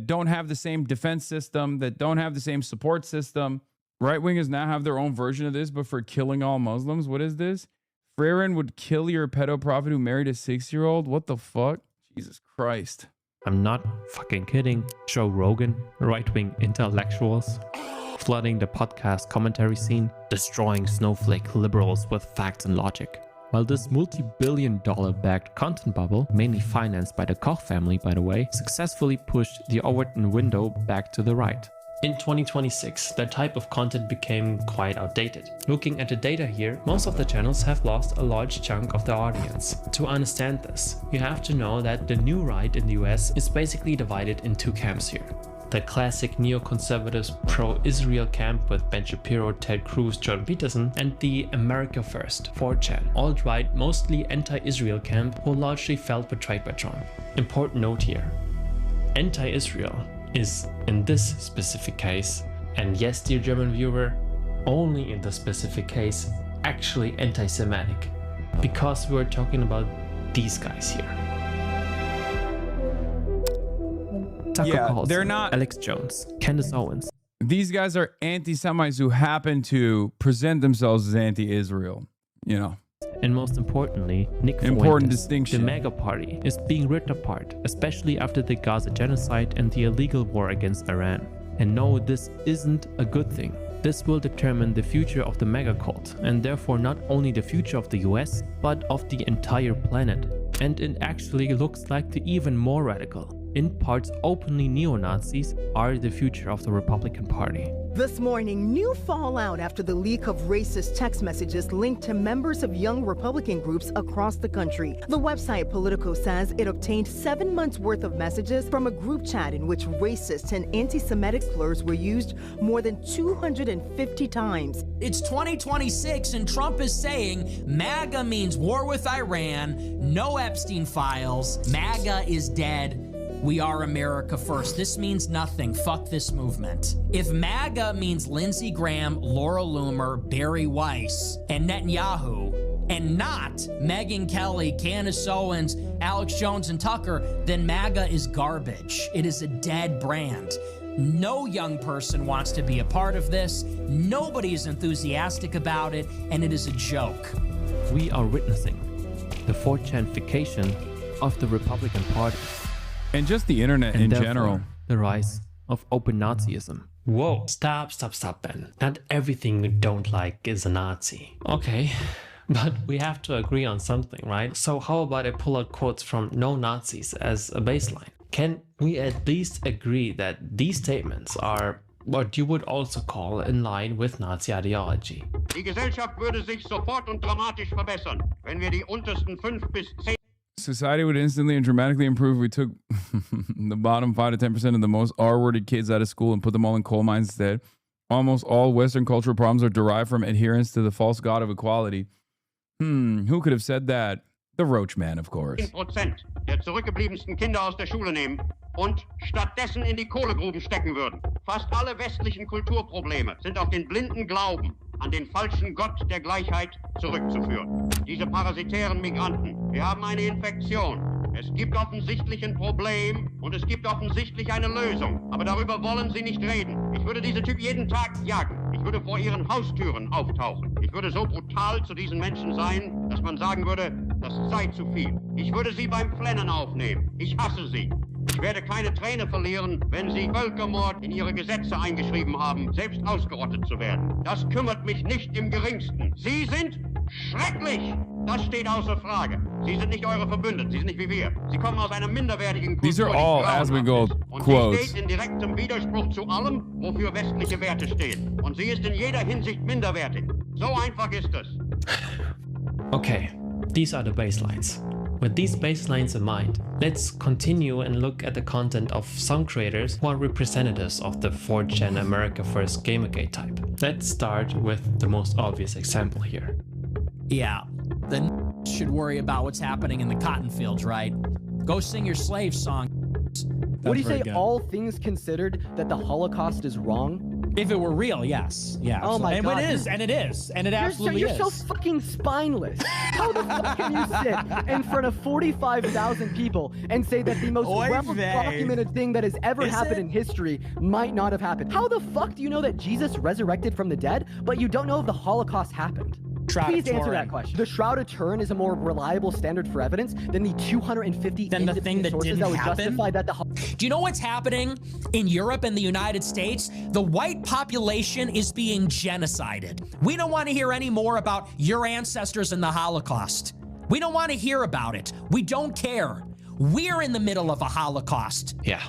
don't have the same defense system, that don't have the same support system. Right wingers now have their own version of this, but for killing all Muslims. What is this? Frerin would kill your pedo prophet who married a 6-year-old? What the fuck? Jesus Christ. I'm not fucking kidding. Joe Rogan, right-wing intellectuals, flooding the podcast commentary scene, destroying snowflake liberals with facts and logic. While this multi-billion-dollar backed content bubble, mainly financed by the Koch family by the way, successfully pushed the Overton window back to the right. In 2026, that type of content became quite outdated. Looking at the data here, most of the channels have lost a large chunk of their audience. To understand this, you have to know that the new right in the US is basically divided in two camps here. The classic neoconservatives pro-Israel camp with Ben Shapiro, Ted Cruz, Jordan Peterson, and the America First 4chan, alt-right, mostly anti-Israel camp who largely felt betrayed by Trump. Important note here, anti-Israel is in this specific case, and yes dear German viewer, only in this specific case, actually anti-Semitic, because we're talking about these guys here. Tucker Carlson, they're not Alex Jones, Candace Owens. These guys are anti-Semites who happen to present themselves as anti-Israel, you know. And most importantly, Nick Important Fuentes, distinction. the MAGA party, is being ripped apart, especially after the Gaza genocide and the illegal war against Iran. And no, this isn't a good thing. This will determine the future of the MAGA cult, and therefore not only the future of the US, but of the entire planet. And it actually looks like the even more radical, in parts openly neo-Nazis, are the future of the Republican Party. This morning, new fallout after the leak of racist text messages linked to members of young Republican groups across the country. The website Politico says it obtained 7 months' worth of messages from a group chat in which racist and anti-Semitic slurs were used more than 250 times. It's 2026 and Trump is saying MAGA means war with Iran, no Epstein files, MAGA is dead. We are America first. This means nothing. Fuck this movement. If MAGA means Lindsey Graham, Laura Loomer, Barry Weiss, and Netanyahu, and not Megyn Kelly, Candace Owens, Alex Jones, and Tucker, then MAGA is garbage. It is a dead brand. No young person wants to be a part of this. Nobody is enthusiastic about it, and it is a joke. We are witnessing the 4chanfication of the Republican Party. And just the internet And in therefore, general. the rise of open Nazism. Whoa, stop, Ben. Not everything you don't like is a Nazi. Okay, but we have to agree on something, right? So how about I pull out quotes from no Nazis as a baseline? Can we at least agree that these statements are what you would also call in line with Nazi ideology? Die Gesellschaft würde sich sofort und dramatisch verbessern, wenn wir die untersten 5 bis 10 Society would instantly and dramatically improve if we took the bottom 5 to 10% of the most R-worded kids out of school and put them all in coal mines instead. Almost all Western cultural problems are derived from adherence to the false god of equality. Who could have said that? The Roach Man, of course. 10% der zurückgebliebensten Kinder aus der Schule nehmen und stattdessen in die Kohlegruben stecken würden. Fast alle westlichen Kulturprobleme sind auf den blinden Glauben an den falschen Gott der Gleichheit zurückzuführen. Diese parasitären Migranten, wir haben eine Infektion. Es gibt offensichtlich ein Problem und es gibt offensichtlich eine Lösung. Aber darüber wollen sie nicht reden. Ich würde diese Typen jeden Tag jagen. Ich würde vor ihren Haustüren auftauchen. Ich würde so brutal zu diesen Menschen sein, dass man sagen würde, das sei zu viel. Ich würde sie beim Flennen aufnehmen. Ich hasse sie. Ich werde keine Träne verlieren, wenn sie Völkermord in ihre Gesetze eingeschrieben haben, selbst ausgerottet zu werden. Das kümmert mich nicht im Geringsten. Sie sind schrecklich. Das steht außer Frage. Sie sind nicht eure Verbündeten. Sie sind nicht wie wir. Sie kommen aus einer minderwertigen Kultur. These are all Asmongold Und quotes. sie steht in direktem Widerspruch zu allem, wofür westliche Werte stehen. Und sie ist in jeder Hinsicht minderwertig. So einfach ist es. Okay, these are the baselines. With these baselines in mind, let's continue and look at the content of some creators who are representatives of the 4chan America First Gamergate type. Let's start with the most obvious example here. Yeah, the should worry about what's happening in the cotton fields, right? Go sing your slave song. Would you say all things considered that the Holocaust is wrong? If it were real, yes. Yeah. Oh my and God. it is, and it is, and it absolutely you're is. so fucking spineless. How the fuck can you sit in front of 45,000 people and say that the most well-documented thing that has ever happened in history might not have happened? How the fuck do you know that Jesus resurrected from the dead, but you don't know if the Holocaust happened? Please answer that question. The Shroud of Turin is a more reliable standard for evidence than the 250 Than the thing that sources didn't that would happen? justify that the Do you know what's happening in Europe and the United States? The white population is being genocided. We don't want to hear any more about your ancestors in the Holocaust. We don't want to hear about it. We don't care. We're in the middle of a Holocaust. Yeah,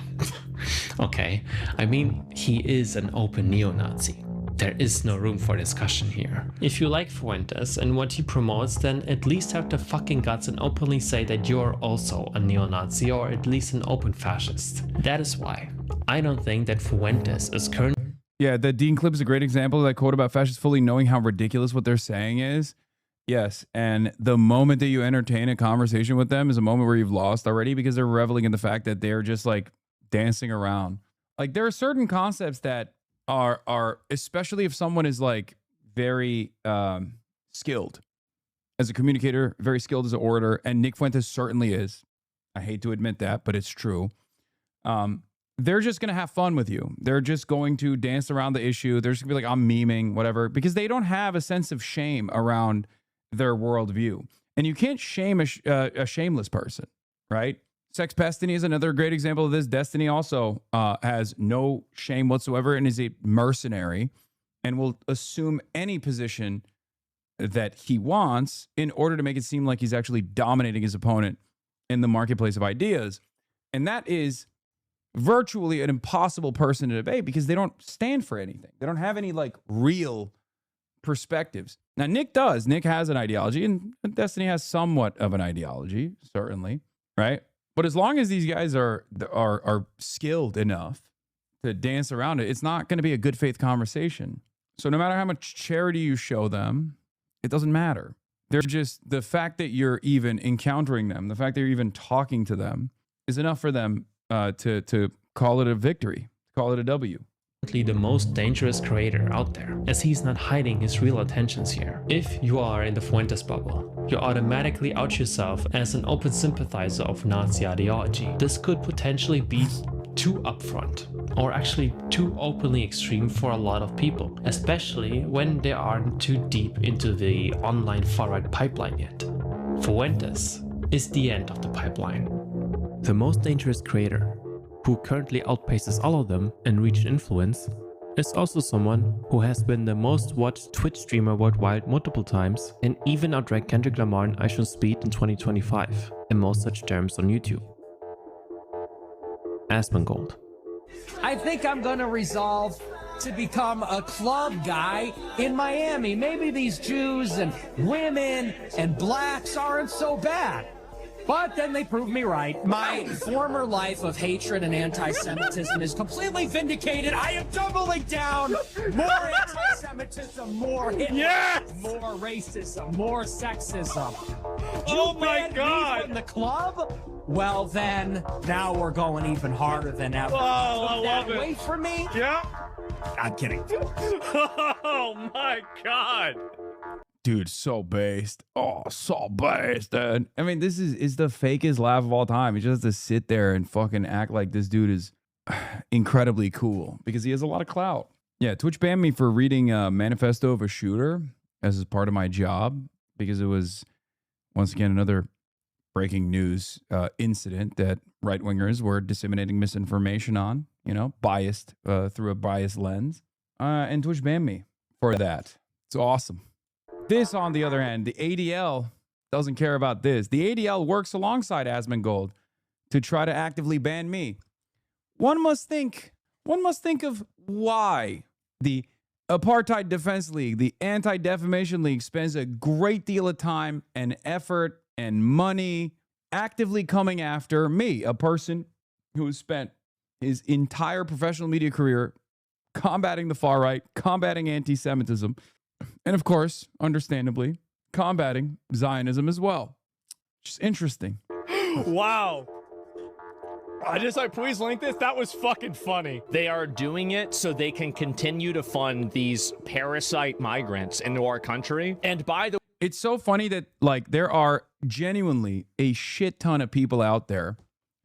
okay. I mean, he is an open neo-Nazi. There is no room for discussion here. If you like Fuentes and what he promotes, then at least have the fucking guts and openly say that you're also a neo-Nazi or at least an open fascist. That is why I don't think that Fuentes is currently... Yeah, the Dean clip is a great example of that quote about fascists fully knowing how ridiculous what they're saying is. Yes, and the moment that you entertain a conversation with them is a moment where you've lost already because they're reveling in the fact that they're just like dancing around. Like there are certain concepts that are especially if someone is like very skilled as a communicator, very skilled as an orator, and Nick Fuentes certainly is. I hate to admit that, but it's true. They're just going to have fun with you. They're just going to dance around the issue. They're just going to be like, I'm memeing, whatever, because they don't have a sense of shame around their worldview. And you can't shame a shameless person, right? Sex Destiny is another great example of this. Destiny also has no shame whatsoever and is a mercenary and will assume any position that he wants in order to make it seem like he's actually dominating his opponent in the marketplace of ideas. And that is virtually an impossible person to debate because they don't stand for anything. They don't have any like real perspectives. Now, Nick does. Nick has an ideology and Destiny has somewhat of an ideology, certainly, right? But as long as these guys are skilled enough to dance around it, it's not going to be a good faith conversation. So no matter how much charity you show them, it doesn't matter. They're just, the fact that you're even encountering them, the fact that you're even talking to them is enough for them to call it a victory, call it a W. The most dangerous creator out there, as he's not hiding his real intentions here. If you are in the Fuentes bubble, you automatically out yourself as an open sympathizer of Nazi ideology. This could potentially be too upfront. or actually too openly extreme for a lot of people, especially when they aren't too deep into the online far-right pipeline yet. Fuentes is the end of the pipeline. The most dangerous creator, who currently outpaces all of them in reach and influence, is also someone who has been the most watched Twitch streamer worldwide multiple times and even outranked Kendrick Lamar and IShowSpeed in 2025 in most such terms on YouTube. Asmongold. I think I'm gonna resolve to become a club guy in Miami. Maybe these Jews and women and blacks aren't so bad. But then they proved me right. My former life of hatred and anti-Semitism is completely vindicated. I am doubling down. More anti-Semitism, more Hitler, more racism, more sexism. Oh my God. In the club? Well then, now we're going even harder than ever. Oh, I love it. Wait for me? Yeah. I'm kidding. Oh my God. Dude, so based. Oh, so based, dude. I mean, this is the fakest laugh of all time. He just has to sit there and fucking act like this dude is incredibly cool because he has a lot of clout. Yeah, Twitch banned me for reading Manifesto of a Shooter as part of my job because it was, once again, another breaking news incident that right-wingers were disseminating misinformation on, you know, biased through a biased lens. And Twitch banned me for that. It's awesome. This, on the other hand, the ADL doesn't care about this. The ADL works alongside Asmongold to try to actively ban me. One must think of why the Apartheid Defense League, the Anti-Defamation League, spends a great deal of time and effort and money actively coming after me, a person who has spent his entire professional media career combating the far right, combating anti-Semitism, and of course, understandably, combating Zionism as well. Just interesting. Wow. Please link this. That was fucking funny. They are doing it so they can continue to fund these parasite migrants into our country. And by the It's so funny that like there are genuinely a shit ton of people out there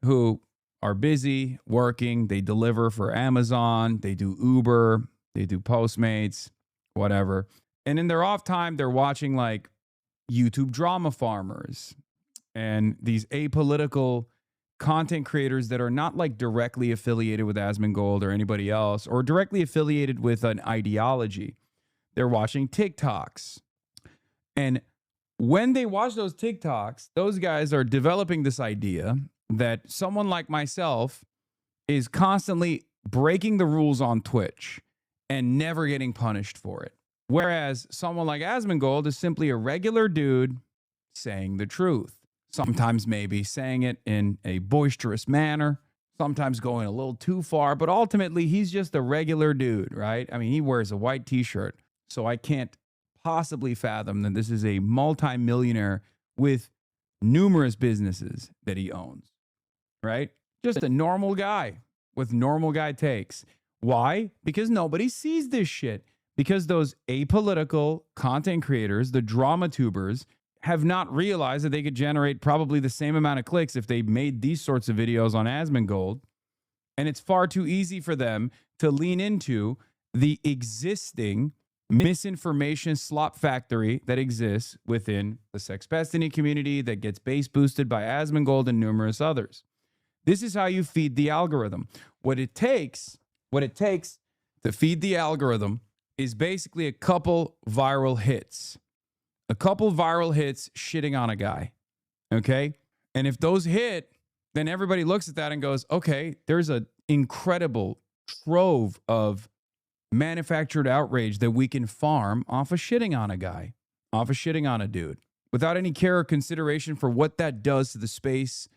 who are busy working. They deliver for Amazon, they do Uber, they do Postmates, whatever. And in their off time, they're watching like YouTube drama farmers and these apolitical content creators that are not like directly affiliated with Asmongold or anybody else or directly affiliated with an ideology. They're watching TikToks. And when they watch those TikToks, those guys are developing this idea that someone like myself is constantly breaking the rules on Twitch and never getting punished for it. Whereas someone like Asmongold is simply a regular dude saying the truth. Sometimes maybe saying it in a boisterous manner, sometimes going a little too far, but ultimately he's just a regular dude, right? I mean, he wears a white t-shirt, so I can't possibly fathom that this is a multi-millionaire with numerous businesses that he owns, right? Just a normal guy with normal guy takes. Why? Because nobody sees this shit. Because those apolitical content creators, the drama tubers, have not realized that they could generate probably the same amount of clicks if they made these sorts of videos on Asmongold. And it's far too easy for them to lean into the existing misinformation slop factory that exists within the Sex Destiny community that gets base boosted by Asmongold and numerous others. This is how you feed the algorithm. What it takes to feed the algorithm is basically a couple viral hits. A couple viral hits shitting on a guy, okay? And if those hit, then everybody looks at that and goes, okay, there's an incredible trove of manufactured outrage that we can farm off of shitting on a guy, off of shitting on a dude, without any care or consideration for what that does to the space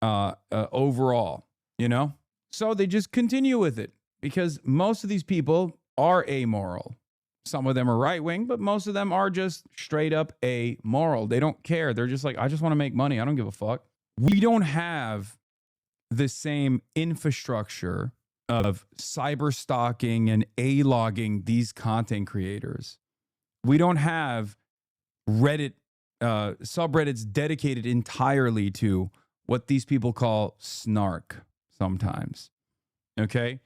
overall, you know? So they just continue with it because most of these people are amoral. Some of them are right-wing, but most of them are just straight up amoral. They don't care. They're just like, I just want to make money. I don't give a fuck. We don't have the same infrastructure of cyber stalking and A-logging these content creators. We don't have Reddit subreddits dedicated entirely to what these people call snark sometimes. Okay?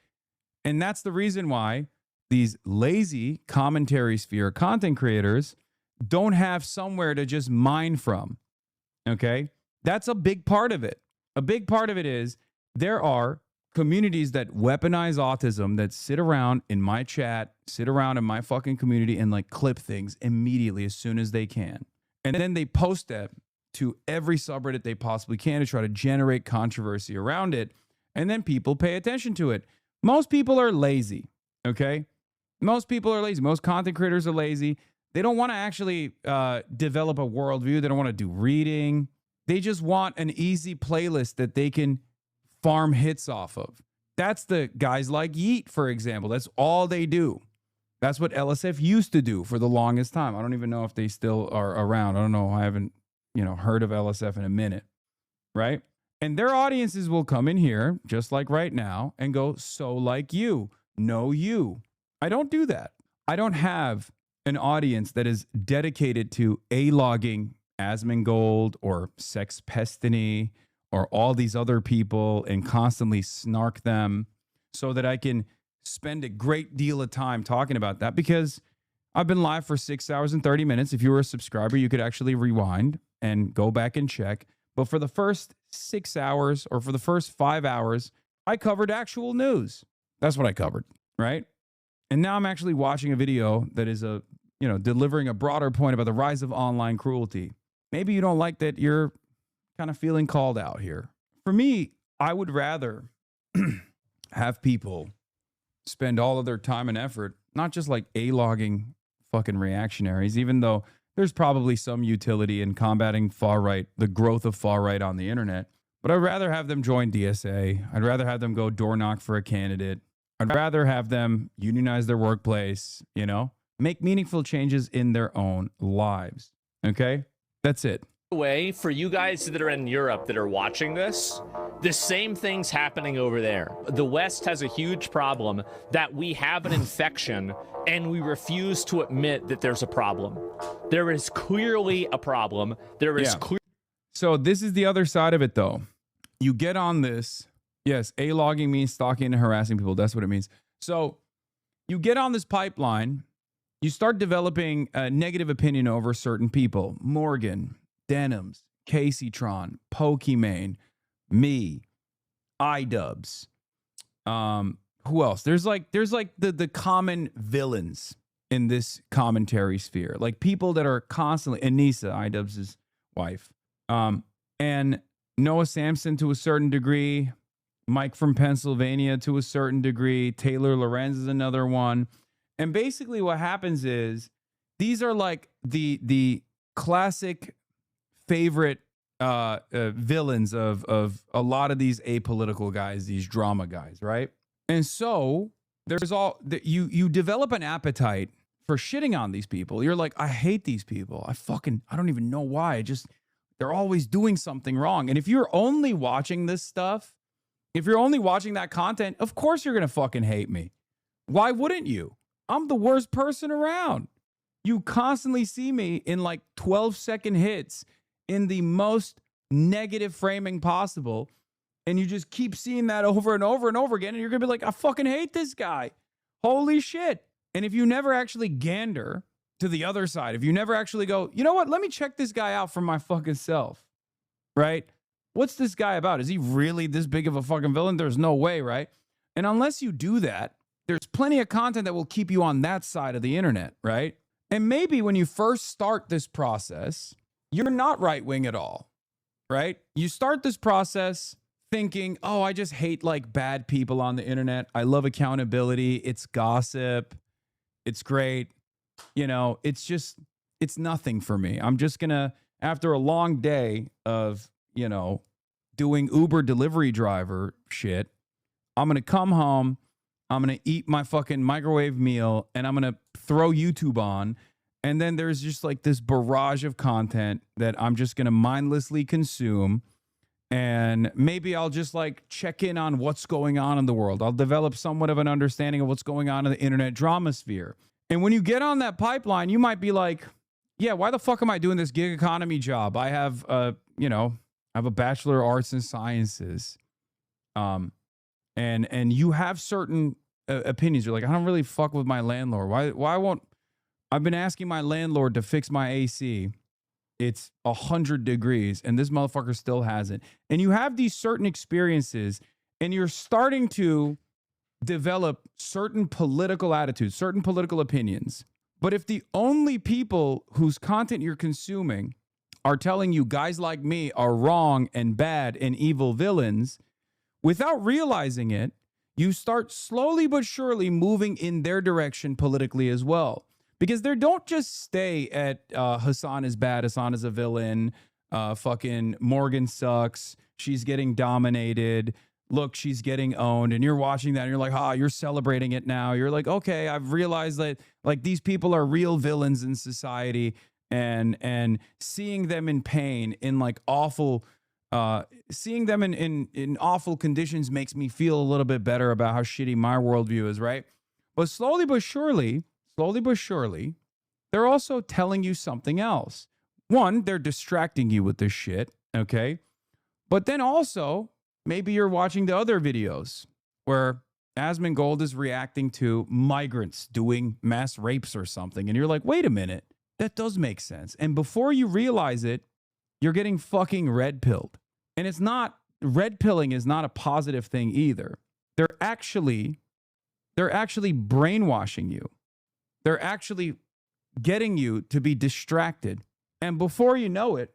And that's the reason why these lazy commentary sphere content creators don't have somewhere to just mine from. Okay? That's a big part of it. A big part of it is there are communities that weaponize autism that sit around in my chat, sit around in my fucking community and like clip things immediately as soon as they can. And then they post that to every subreddit they possibly can to try to generate controversy around it. And then people pay attention to it. Most people are lazy, okay? Most people are lazy. Most content creators are lazy. They don't want to actually develop a worldview. They don't want to do reading. They just want an easy playlist that they can farm hits off of. That's the guys like Yeet, for example. That's all they do. That's what LSF used to do for the longest time. I don't even know if they still are around. I don't know. I haven't, heard of LSF in a minute, right? And their audiences will come in here, just like right now, and go, so like you, no you. I don't do that. I don't have an audience that is dedicated to A-logging Asmongold or Sex Pestiny or all these other people and constantly snark them so that I can spend a great deal of time talking about that, because I've been live for 6 hours and 30 minutes. If you were a subscriber, you could actually rewind and go back and check. But for the first 6 hours or for the first 5 hours, I covered actual news. That's what I covered, right? And now I'm actually watching a video that is delivering a broader point about the rise of online cruelty. Maybe you don't like that you're kind of feeling called out here. For me, I would rather have people spend all of their time and effort, not just like A-logging fucking reactionaries, even though there's probably some utility in combating far right, the growth of far right on the internet. But I'd rather have them join DSA. I'd rather have them go door knock for a candidate. I'd rather have them unionize their workplace, make meaningful changes in their own lives. Okay? That's it. Way for you guys that are in Europe that are watching this, the same thing's happening over there. The West has a huge problem that we have an infection and we refuse to admit that there's a problem. There is clearly a problem. There is So this is the other side of it, though. You get on this. Yes, A-logging means stalking and harassing people. That's what it means. So you get on this pipeline. You start developing a negative opinion over certain people. Morgan, Denims, Caseytron, Pokimane, me, iDubbbz. Who else? There's like the common villains in this commentary sphere. Like people that are constantly, Anissa, iDubbbz's wife. And Noah Samson to a certain degree, Mike from Pennsylvania to a certain degree, Taylor Lorenz is another one. And basically what happens is these are like the classic favorite villains of a lot of these apolitical guys, these drama guys, right? And so there's you develop an appetite for shitting on these people. You're like, I hate these people. I don't even know why. They're always doing something wrong. And if you're only watching this stuff, if you're only watching that content, of course you're gonna fucking hate me. Why wouldn't you? I'm the worst person around. You constantly see me in like 12-second hits in the most negative framing possible. And you just keep seeing that over and over and over again. And you're going to be like, I fucking hate this guy. Holy shit. And if you never actually gander to the other side, if you never actually go, you know what? Let me check this guy out for my fucking self. Right? What's this guy about? Is he really this big of a fucking villain? There's no way, right? And unless you do that, there's plenty of content that will keep you on that side of the internet, right? And maybe when you first start this process, you're not right-wing at all, right? You start this process thinking, oh, I just hate like bad people on the internet. I love accountability. It's gossip. It's great. It's nothing for me. I'm just gonna, after a long day of, doing Uber delivery driver shit, I'm gonna come home, I'm gonna eat my fucking microwave meal, and I'm gonna throw YouTube on. And then there's just like this barrage of content that I'm just gonna mindlessly consume. And maybe I'll just like check in on what's going on in the world. I'll develop somewhat of an understanding of what's going on in the internet drama sphere. And when you get on that pipeline, you might be like, yeah, why the fuck am I doing this gig economy job? I have I have a Bachelor of Arts and Sciences. And you have certain opinions. You're like, I don't really fuck with my landlord. Why won't I've been asking my landlord to fix my AC. It's 100 degrees and this motherfucker still hasn't. And you have these certain experiences and you're starting to develop certain political attitudes, certain political opinions. But if the only people whose content you're consuming are telling you guys like me are wrong and bad and evil villains, without realizing it, you start slowly but surely moving in their direction politically as well. Because they don't just stay at Hasan is bad, Hasan is a villain, fucking Morgan sucks, she's getting dominated, look, she's getting owned, and you're watching that and you're like, you're celebrating it now. You're like, okay, I've realized that like these people are real villains in society, and seeing them in pain, in like awful, seeing them in awful conditions makes me feel a little bit better about how shitty my worldview is, right? But slowly but surely, they're also telling you something else. One, they're distracting you with this shit, okay? But then also, maybe you're watching the other videos where Asmongold is reacting to migrants doing mass rapes or something. And you're like, wait a minute, that does make sense. And before you realize it, you're getting fucking red pilled. And it's not, red pilling is not a positive thing either. They're actually brainwashing you. They're actually getting you to be distracted. And before you know it,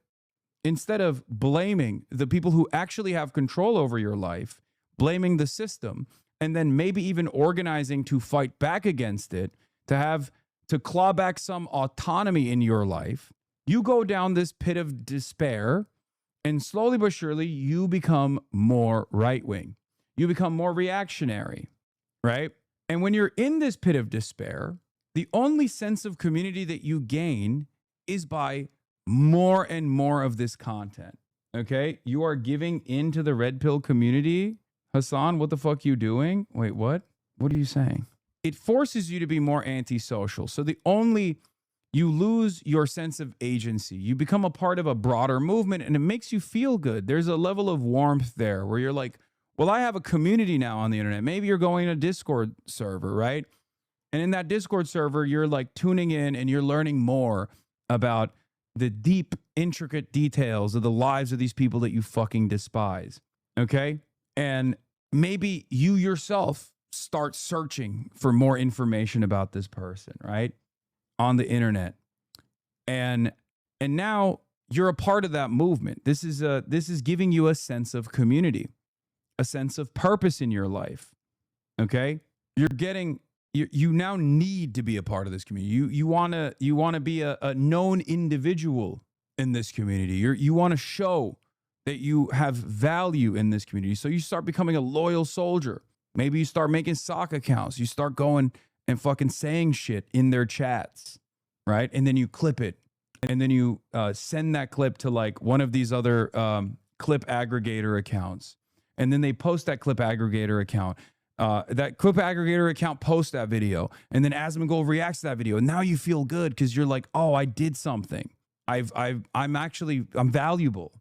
instead of blaming the people who actually have control over your life, blaming the system, and then maybe even organizing to fight back against it, to claw back some autonomy in your life, you go down this pit of despair, and slowly but surely you become more right-wing. You become more reactionary, right? And when you're in this pit of despair, the only sense of community that you gain is by more and more of this content, okay? You are giving into the red pill community. Hasan, what the fuck you doing? Wait, what? What are you saying? It forces you to be more antisocial. So you lose your sense of agency. You become a part of a broader movement and it makes you feel good. There's a level of warmth there where you're like, well, I have a community now on the internet. Maybe you're going to a Discord server, right? And in that Discord server, you're like tuning in and you're learning more about the deep, intricate details of the lives of these people that you fucking despise, okay? And maybe you yourself start searching for more information about this person, right? On the internet. And now you're a part of that movement. This is giving you a sense of community, a sense of purpose in your life, okay? You now need to be a part of this community. You want to be a known individual in this community. You want to show that you have value in this community. So you start becoming a loyal soldier. Maybe you start making sock accounts. You start going and fucking saying shit in their chats, right? And then you clip it. And then you send that clip to like one of these other clip aggregator accounts. And then they post that clip aggregator account. That clip aggregator account posts that video, and then Asmongold reacts to that video, and now you feel good because you're like, oh, I did something. I'm valuable.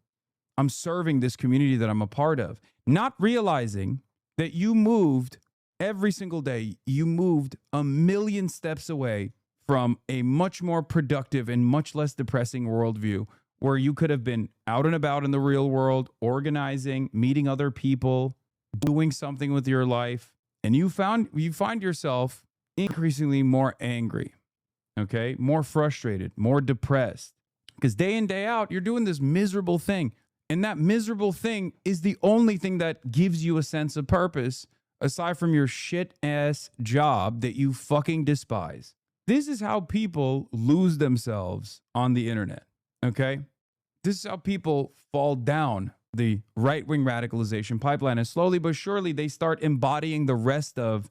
I'm serving this community that I'm a part of. Not realizing that you moved every single day, you moved a million steps away from a much more productive and much less depressing worldview where you could have been out and about in the real world, organizing, meeting other people, doing something with your life, and you find yourself increasingly more angry, okay? More frustrated, more depressed. Because day in, day out, you're doing this miserable thing. And that miserable thing is the only thing that gives you a sense of purpose aside from your shit-ass job that you fucking despise. This is how people lose themselves on the internet, okay? This is how people fall down the right-wing radicalization pipeline. And slowly but surely, they start embodying the rest of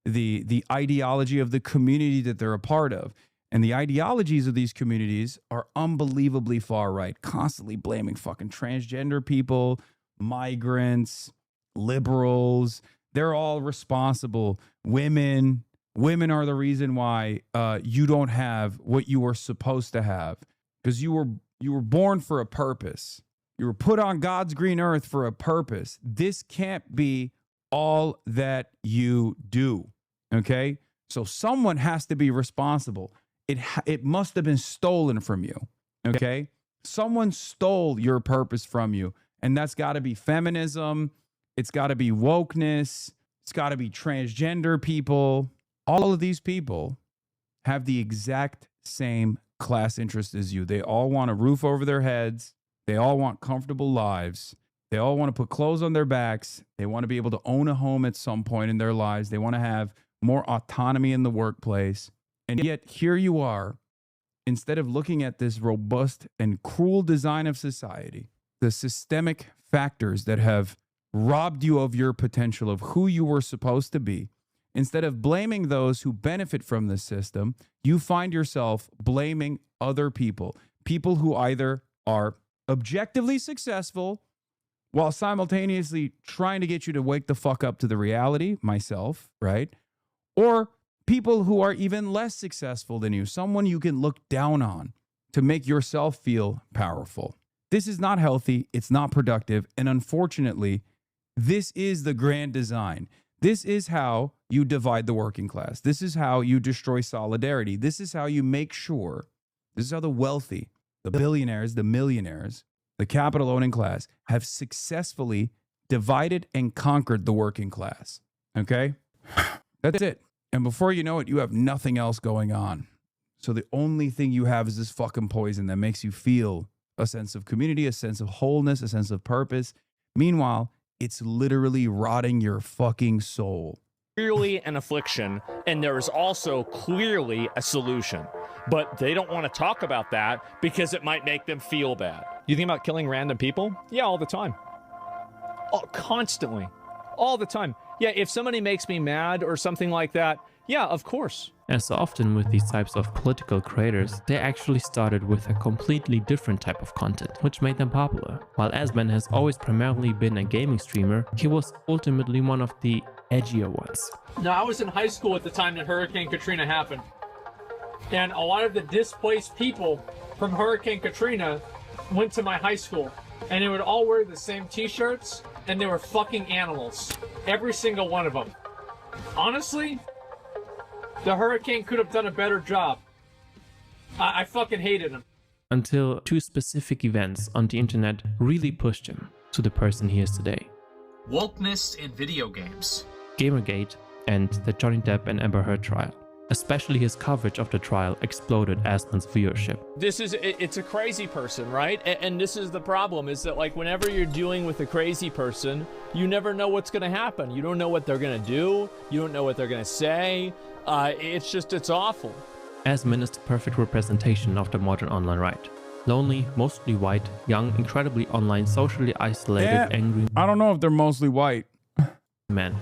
the ideology of the community that they're a part of. And the ideologies of these communities are unbelievably far right, constantly blaming fucking transgender people, migrants, liberals. They're all responsible. Women are the reason why you don't have what you were supposed to have, because you were born for a purpose. You were put on God's green earth for a purpose. This can't be all that you do. Okay? So someone has to be responsible. It must have been stolen from you. Okay? Someone stole your purpose from you. And that's got to be feminism. It's got to be wokeness. It's got to be transgender people. All of these people have the exact same class interest as you. They all want a roof over their heads. They all want comfortable lives. They all want to put clothes on their backs. They want to be able to own a home at some point in their lives. They want to have more autonomy in the workplace. And yet here you are, instead of looking at this robust and cruel design of society, the systemic factors that have robbed you of your potential, of who you were supposed to be, instead of blaming those who benefit from this system, you find yourself blaming other people, people who either are objectively successful while simultaneously trying to get you to wake the fuck up to the reality, myself, right? Or people who are even less successful than you, someone you can look down on to make yourself feel powerful. This is not healthy. It's not productive. And unfortunately, this is the grand design. This is how you divide the working class. This is how you destroy solidarity. This is how you make sure, this is how the wealthy, the billionaires, the millionaires, the capital owning class have successfully divided and conquered the working class. Okay? That's it. And before you know it, you have nothing else going on. So the only thing you have is this fucking poison that makes you feel a sense of community, a sense of wholeness, a sense of purpose. Meanwhile, it's literally rotting your fucking soul. Clearly an affliction, and there is also clearly a solution. But they don't want to talk about that because it might make them feel bad. You think about killing random people? Yeah, all the time. Oh, constantly. All the time. Yeah, if somebody makes me mad or something like that, yeah, of course. As so often with these types of political creators, they actually started with a completely different type of content, which made them popular. While Asman has always primarily been a gaming streamer, he was ultimately one of the edgier ones. Now, I was in high school at the time that Hurricane Katrina happened. And a lot of the displaced people from Hurricane Katrina went to my high school. And they would all wear the same t-shirts, and they were fucking animals. Every single one of them. Honestly, the hurricane could have done a better job. I fucking hated him. Until two specific events on the internet really pushed him to the person he is today. Wokeness in video games. Gamergate and the Johnny Depp and Amber Heard trial. Especially his coverage of the trial exploded Asman's viewership. It's a crazy person, right? And this is the problem, is that like whenever you're dealing with a crazy person, you never know what's gonna happen. You don't know what they're gonna do. You don't know what they're gonna say. It's awful. Asman is the perfect representation of the modern online right. Lonely, mostly white, young, incredibly online, socially isolated, angry. I don't know if they're mostly white. Man.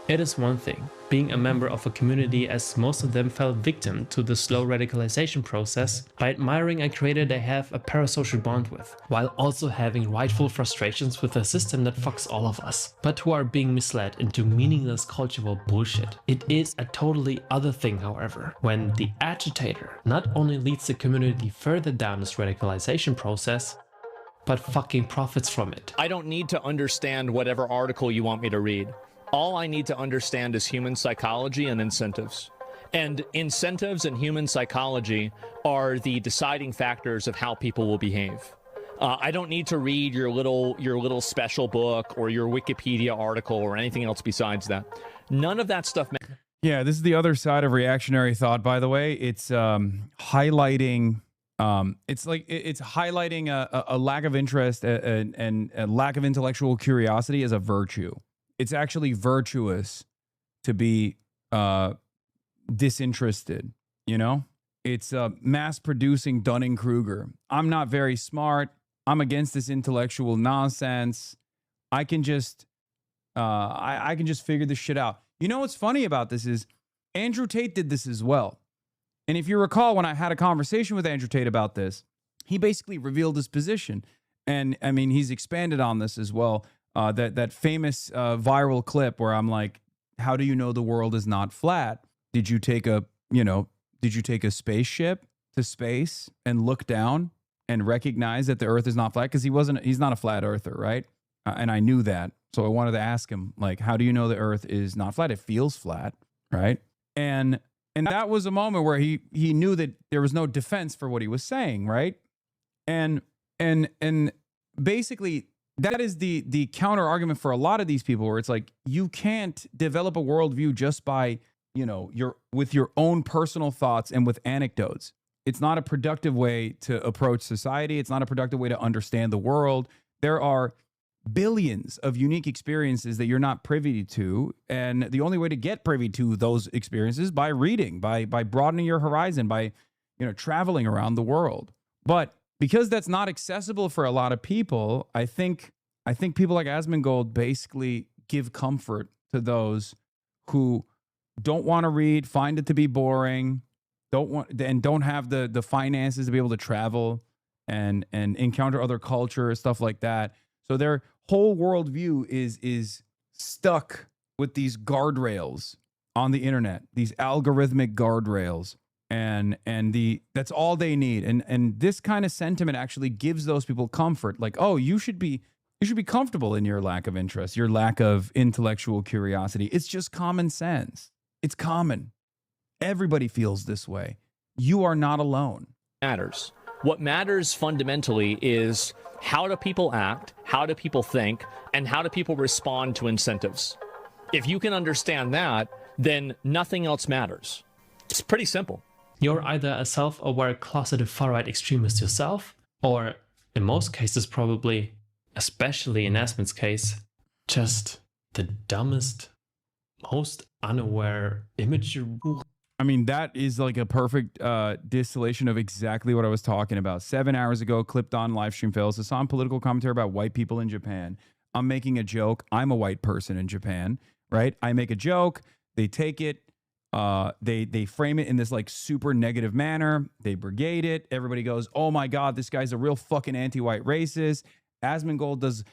It is one thing, being a member of a community, as most of them fell victim to the slow radicalization process by admiring a creator they have a parasocial bond with, while also having rightful frustrations with a system that fucks all of us, but who are being misled into meaningless cultural bullshit. It is a totally other thing, however, when the agitator not only leads the community further down this radicalization process, but fucking profits from it. I don't need to understand whatever article you want me to read. All I need to understand is human psychology and incentives. And incentives and human psychology are the deciding factors of how people will behave. I don't need to read your little special book or your Wikipedia article or anything else besides that. None of that stuff. Yeah, this is the other side of reactionary thought, by the way. It's highlighting it's highlighting a lack of interest and a lack of intellectual curiosity as a virtue. It's actually virtuous to be disinterested, you know? It's mass producing Dunning-Kruger. I'm not very smart. I'm against this intellectual nonsense. I can just I can just figure this shit out. You know what's funny about this is Andrew Tate did this as well. And if you recall, when I had a conversation with Andrew Tate about this, he basically revealed his position. And I mean, he's expanded on this as well. That famous viral clip where I'm like, how do you know the world is not flat? Did you take a spaceship to space and look down and recognize that the earth is not flat? Because he's not a flat earther, right? and I knew that. So I wanted to ask him, like, how do you know the earth is not flat? It feels flat, right? And that was a moment where he knew that there was no defense for what he was saying, right? And basically that is the counter argument for a lot of these people, where it's like, you can't develop a worldview just by, with your own personal thoughts and with anecdotes. It's not a productive way to approach society. It's not a productive way to understand the world. There are billions of unique experiences that you're not privy to. And the only way to get privy to those experiences by reading, by broadening your horizon, by, traveling around the world. But because that's not accessible for a lot of people, I think people like Asmongold basically give comfort to those who don't want to read, find it to be boring, don't have the finances to be able to travel and encounter other cultures, stuff like that. So their whole worldview is stuck with these guardrails on the internet, these algorithmic guardrails. And that's all they need. And this kind of sentiment actually gives those people comfort. Like, oh, you should be comfortable in your lack of interest, your lack of intellectual curiosity. It's just common sense. It's common. Everybody feels this way. You are not alone. Matters. What matters fundamentally is, how do people act, how do people think, and how do people respond to incentives? If you can understand that, then nothing else matters. It's pretty simple. You're either a self-aware closeted far-right extremist yourself, or in most cases probably, especially in Asmon's case, just the dumbest, most unaware immature. I mean, that is like a perfect distillation of exactly what I was talking about. 7 hours ago, clipped on live stream fails. Hasan political commentary about white people in Japan. I'm making a joke. I'm a white person in Japan, right? I make a joke. They take it. They frame it in this like super negative manner. They brigade it. Everybody goes, oh my God, this guy's a real fucking anti-white racist. Asmongold does,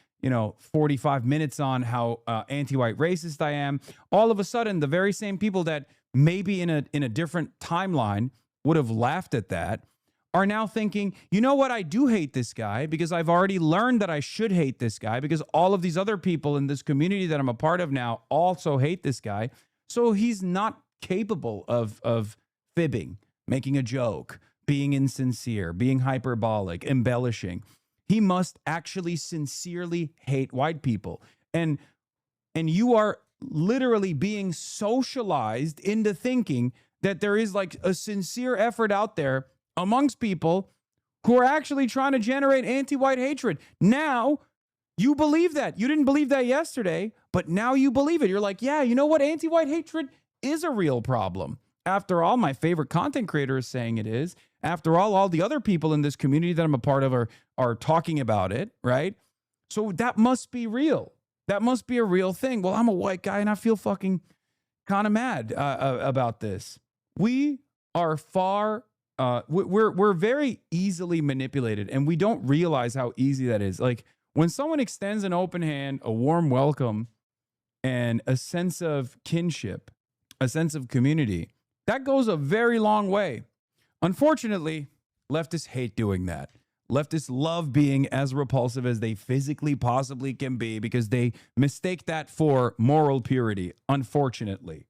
45 minutes on how anti-white racist I am. All of a sudden, the very same people that maybe in a different timeline would have laughed at that are now thinking, you know what? I do hate this guy because I've already learned that I should hate this guy because all of these other people in this community that I'm a part of now also hate this guy. So he's not capable of fibbing, making a joke, being insincere, being hyperbolic, embellishing. He must actually sincerely hate white people. And you are literally being socialized into thinking that there is like a sincere effort out there amongst people who are actually trying to generate anti-white hatred. Now you believe that. You didn't believe that yesterday, but now you believe it. You're like, yeah, you know what? Anti-white hatred is a real problem. After all, my favorite content creator is saying it is. After all the other people in this community that I'm a part of are talking about it, right? So that must be real. That must be a real thing. Well, I'm a white guy and I feel fucking kind of mad about this. We are we're very easily manipulated, and we don't realize how easy that is. Like when someone extends an open hand, a warm welcome, and a sense of kinship, a sense of community, that goes a very long way. Unfortunately, leftists hate doing that. Leftists love being as repulsive as they physically possibly can be because they mistake that for moral purity, unfortunately.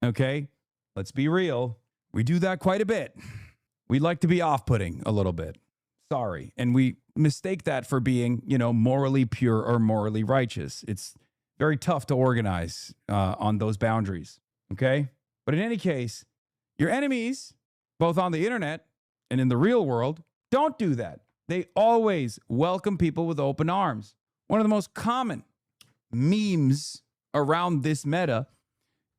Okay? Let's be real. We do that quite a bit. We like to be off-putting a little bit. Sorry. And we mistake that for being, morally pure or morally righteous. It's very tough to organize on those boundaries. Okay? But in any case, your enemies, both on the internet and in the real world, don't do that. They always welcome people with open arms. One of the most common memes around this meta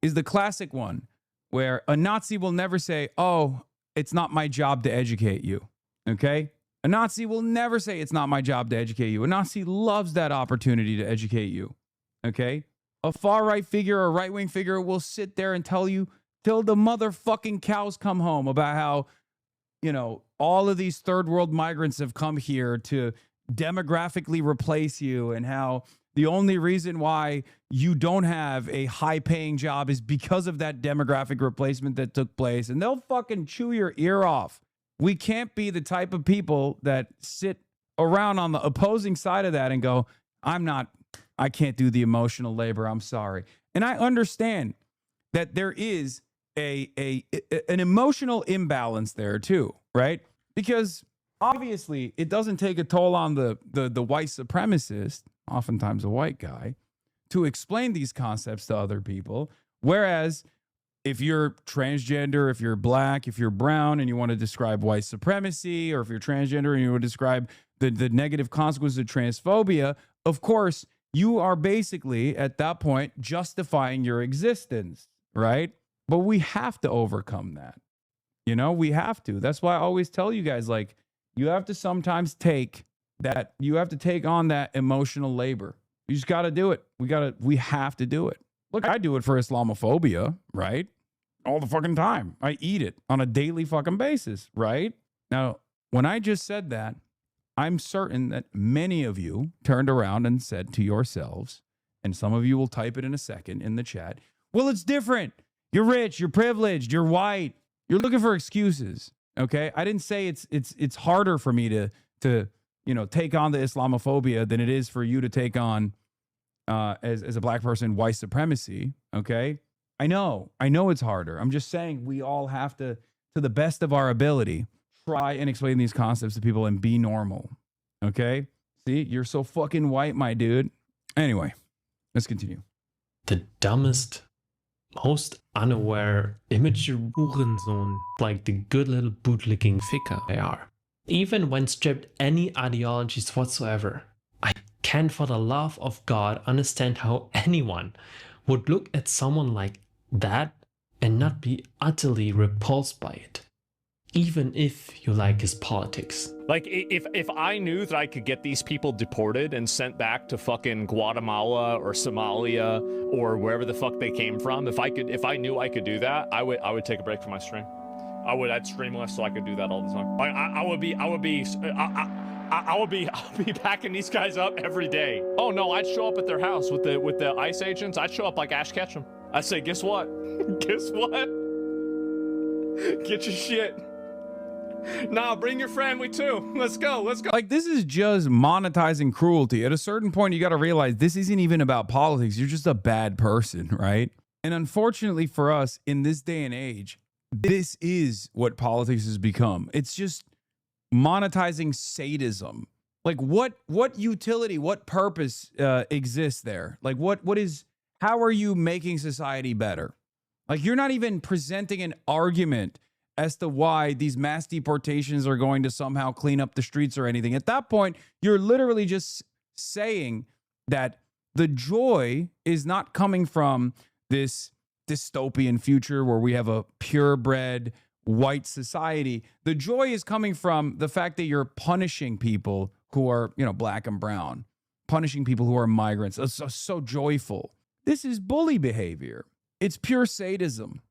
is the classic one where a Nazi will never say, oh, it's not my job to educate you. Okay? A Nazi will never say it's not my job to educate you. A Nazi loves that opportunity to educate you. Okay? A far-right figure or a right-wing figure will sit there and tell you till the motherfucking cows come home about how, all of these third world migrants have come here to demographically replace you, and how the only reason why you don't have a high paying job is because of that demographic replacement that took place. And they'll fucking chew your ear off. We can't be the type of people that sit around on the opposing side of that and go, I can't do the emotional labor. I'm sorry. And I understand that there is an emotional imbalance there too, right? Because obviously it doesn't take a toll on the white supremacist, oftentimes a white guy, to explain these concepts to other people. Whereas if you're transgender, if you're black, if you're brown, and you want to describe white supremacy, or if you're transgender and you want to describe the negative consequences of transphobia, of course, you are basically at that point justifying your existence, right? But we have to overcome that. You know, we have to. That's why I always tell you guys, like, you have to sometimes take on that emotional labor. You just got to do it. We have to do it. Look, I do it for Islamophobia, right? All the fucking time. I eat it on a daily fucking basis, right? Now, when I just said that, I'm certain that many of you turned around and said to yourselves, and some of you will type it in a second in the chat, well, it's different. You're rich, you're privileged, you're white. You're looking for excuses, okay? I didn't say it's harder for me to take on the Islamophobia than it is for you to take on as a black person white supremacy, okay? I know it's harder. I'm just saying we all have to the best of our ability, try and explain these concepts to people and be normal, okay? See, you're so fucking white, my dude. Anyway, let's continue. The dumbest, most unaware, immature Hurensohn, like the good little bootlicking ficker they are. Even when stripped any ideologies whatsoever, I can't for the love of God understand how anyone would look at someone like that and not be utterly repulsed by it. Even if you like his politics. Like, if I knew that I could get these people deported and sent back to fucking Guatemala or Somalia or wherever the fuck they came from, if I knew I could do that, I would take a break from my stream. I'd stream less so I could do that all the time. Like, I would be packing these guys up every day. Oh no, I'd show up at their house with the ICE agents. I'd show up like Ash Ketchum. I'd say, guess what? Guess what? Get your shit. Nah, bring your family too. Let's go. Like, this is just monetizing cruelty. At a certain point, you got to realize this isn't even about politics. You're just a bad person, right? And unfortunately for us, in this day and age, this is what politics has become. It's just monetizing sadism. Like, what utility, what purpose exists there? Like, how are you making society better? Like, you're not even presenting an argument as to why these mass deportations are going to somehow clean up the streets or anything. At that point, you're literally just saying that the joy is not coming from this dystopian future where we have a purebred white society. The joy is coming from the fact that you're punishing people who are, black and brown, punishing people who are migrants. It's so joyful. This is bully behavior. It's pure sadism.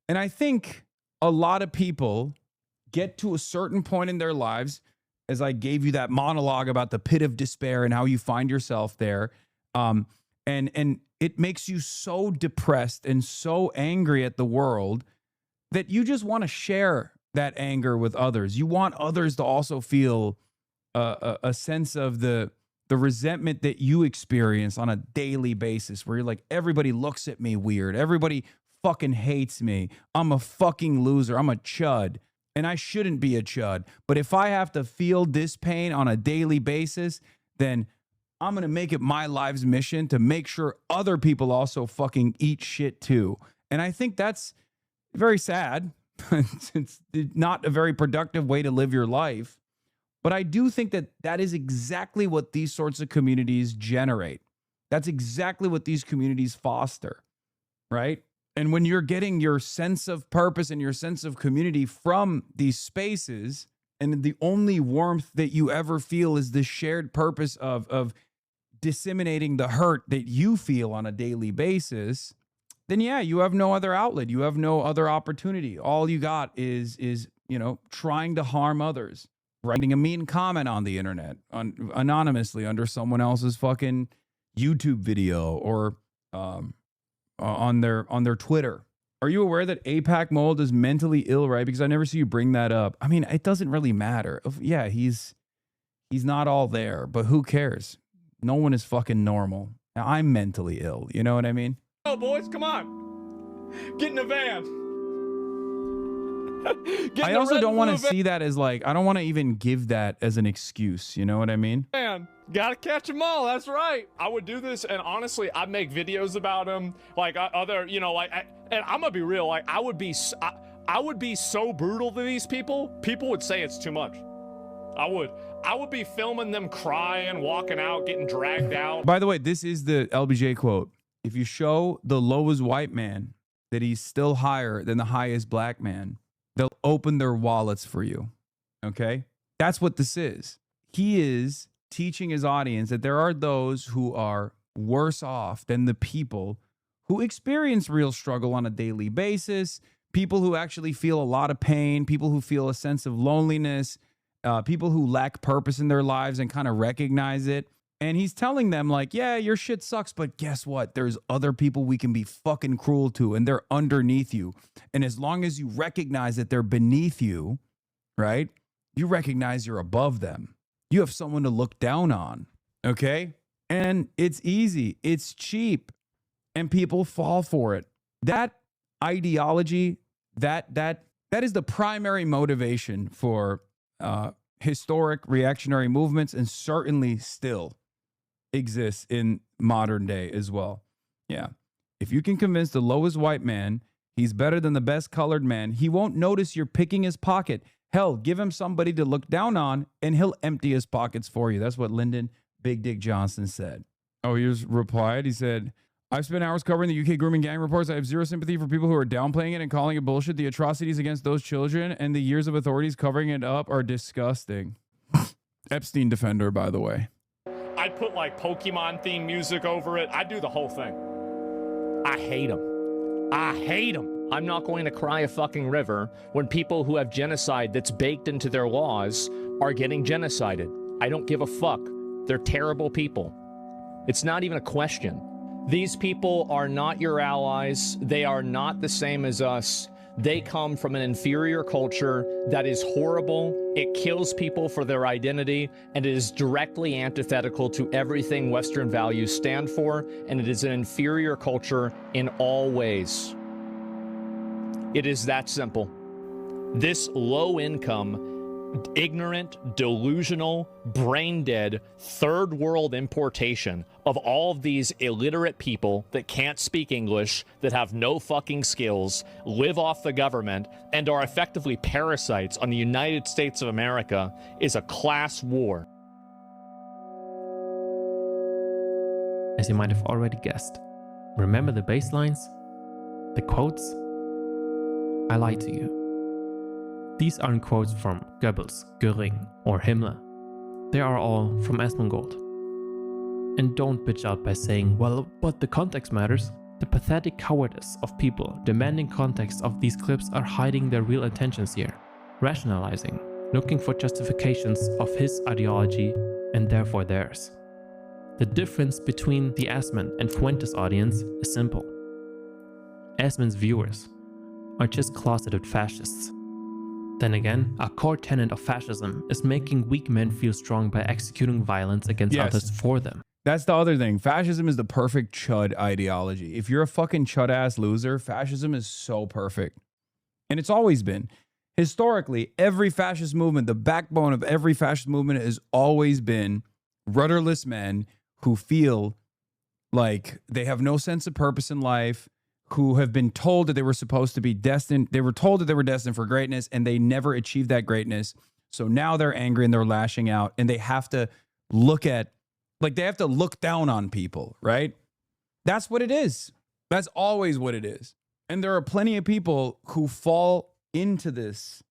And I think a lot of people get to a certain point in their lives, as I gave you that monologue about the pit of despair and how you find yourself there. And it makes you so depressed and so angry at the world that you just want to share that anger with others. You want others to also feel a sense of the resentment that you experience on a daily basis, where you're like, everybody looks at me weird. Everybody fucking hates me. I'm a fucking loser. I'm a chud. And I shouldn't be a chud. But if I have to feel this pain on a daily basis, then I'm going to make it my life's mission to make sure other people also fucking eat shit too. And I think that's very sad. It's not a very productive way to live your life. But I do think that is exactly what these sorts of communities generate. That's exactly what these communities foster, right? And when you're getting your sense of purpose and your sense of community from these spaces, and the only warmth that you ever feel is the shared purpose of disseminating the hurt that you feel on a daily basis, then yeah, you have no other outlet. You have no other opportunity. All you got is trying to harm others, writing a mean comment on the internet, anonymously under someone else's fucking YouTube video or on their Twitter. Are you aware that APAC Mold is mentally ill, right? Because I never see you bring that up. I mean, it doesn't really matter. Yeah, he's not all there, but who cares? No one is fucking normal. Now, I'm mentally ill. You know what I mean? Oh, boys, come on. Get in the van. I also don't want to see that as like, I don't want to even give that as an excuse. You know what I mean? Man, gotta catch them all. That's right. I would do this, and honestly, I'd make videos about them, like other, you know, like, and I'm gonna be real. Like, I would be so brutal to these people. People would say it's too much. I would be filming them crying, walking out, getting dragged out. By the way, this is the LBJ quote. If you show the lowest white man that he's still higher than the highest black man, they'll open their wallets for you. Okay? That's what this is. He is teaching his audience that there are those who are worse off than the people who experience real struggle on a daily basis, people who actually feel a lot of pain, people who feel a sense of loneliness, people who lack purpose in their lives and kind of recognize it. And he's telling them like, yeah, your shit sucks, but guess what? There's other people we can be fucking cruel to, and they're underneath you. And as long as you recognize that they're beneath you, right? You recognize you're above them. You have someone to look down on, okay? And it's easy, it's cheap, and people fall for it. That ideology, that is the primary motivation for historic reactionary movements, and certainly still exists in modern day as well. Yeah. If you can convince the lowest white man he's better than the best colored man, he won't notice you're picking his pocket. Hell, give him somebody to look down on and he'll empty his pockets for you. That's what Lyndon Big Dick Johnson said. Oh, he just replied. He said, I've spent hours covering the UK grooming gang reports. I have zero sympathy for people who are downplaying it and calling it bullshit. The atrocities against those children and the years of authorities covering it up are disgusting. Epstein defender, by the way. I'd put like Pokemon theme music over it. I'd do the whole thing. I hate them. I hate them. I'm not going to cry a fucking river when people who have genocide that's baked into their laws are getting genocided. I don't give a fuck. They're terrible people. It's not even a question. These people are not your allies. They are not the same as us. They come from an inferior culture that is horrible. It kills people for their identity, and it is directly antithetical to everything Western values stand for, and it is an inferior culture in all ways. It is that simple. This low-income, ignorant, delusional, brain-dead, third-world importation of all of these illiterate people that can't speak English, that have no fucking skills, live off the government, and are effectively parasites on the United States of America is a class war. As you might have already guessed, remember the baselines? The quotes? I lied to you. These aren't quotes from Goebbels, Göring, or Himmler. They are all from Asmongold. And don't bitch out by saying, well, but the context matters. The pathetic cowardice of people demanding context of these clips are hiding their real intentions here, rationalizing, looking for justifications of his ideology and therefore theirs. The difference between the Asman and Fuentes audience is simple. Asman's viewers are just closeted fascists. Then again, a core tenet of fascism is making weak men feel strong by executing violence against others for them. That's the other thing. Fascism is the perfect chud ideology. If you're a fucking chud-ass loser, fascism is so perfect. And it's always been. Historically, every fascist movement, the backbone of every fascist movement has always been rudderless men who feel like they have no sense of purpose in life, who have been told that they were supposed to be destined. They were told that they were destined for greatness and they never achieved that greatness. So now they're angry and they're lashing out and they have to look at, like they have to look down on people, right? That's what it is. That's always what it is. And there are plenty of people who fall into this.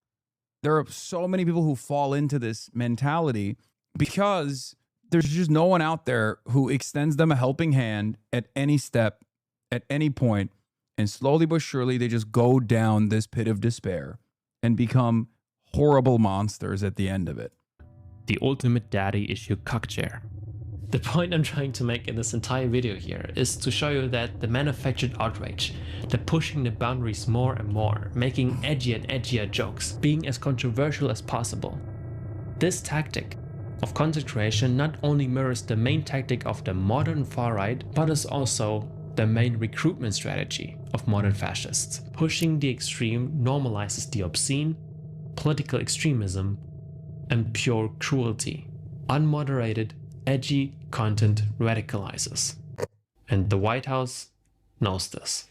There are so many people who fall into this mentality because there's just no one out there who extends them a helping hand at any step, at any point. And slowly but surely, they just go down this pit of despair and become horrible monsters at the end of it. The ultimate daddy issue cockchair. The point I'm trying to make in this entire video here is to show you that the manufactured outrage, the pushing the boundaries more and more, making edgier and edgier jokes, being as controversial as possible. This tactic of content creation not only mirrors the main tactic of the modern far-right, but is also the main recruitment strategy of modern fascists. Pushing the extreme normalizes the obscene, political extremism, and pure cruelty. Unmoderated, edgy content radicalizes. And the White House knows this.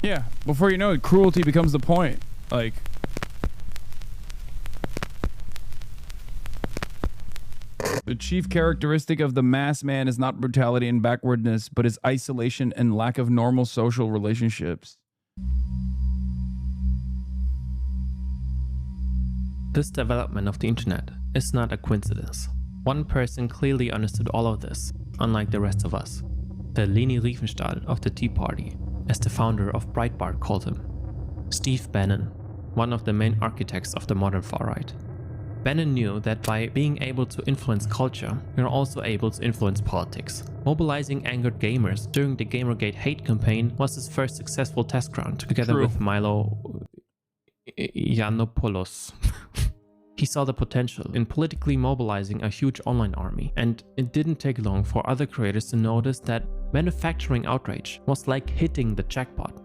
Yeah, before you know it, cruelty becomes the point. Like, the chief characteristic of the mass man is not brutality and backwardness, but is isolation and lack of normal social relationships. This development of the internet is not a coincidence. One person clearly understood all of this, unlike the rest of us. The Leni Riefenstahl of the Tea Party, as the founder of Breitbart called him. Steve Bannon, one of the main architects of the modern far-right. Bannon knew that by being able to influence culture, you're also able to influence politics. Mobilizing angered gamers during the Gamergate hate campaign was his first successful test ground, together with Milo Yiannopoulos. He saw the potential in politically mobilizing a huge online army, and it didn't take long for other creators to notice that manufacturing outrage was like hitting the jackpot.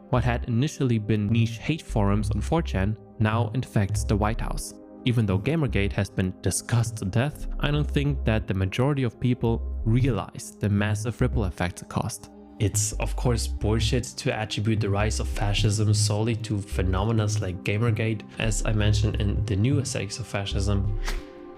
What had initially been niche hate forums on 4chan now infects the White House. Even though Gamergate has been discussed to death, I don't think that the majority of people realize the massive ripple effects it caused. It's of course bullshit to attribute the rise of fascism solely to phenomena like Gamergate. As I mentioned in the new aesthetics of fascism,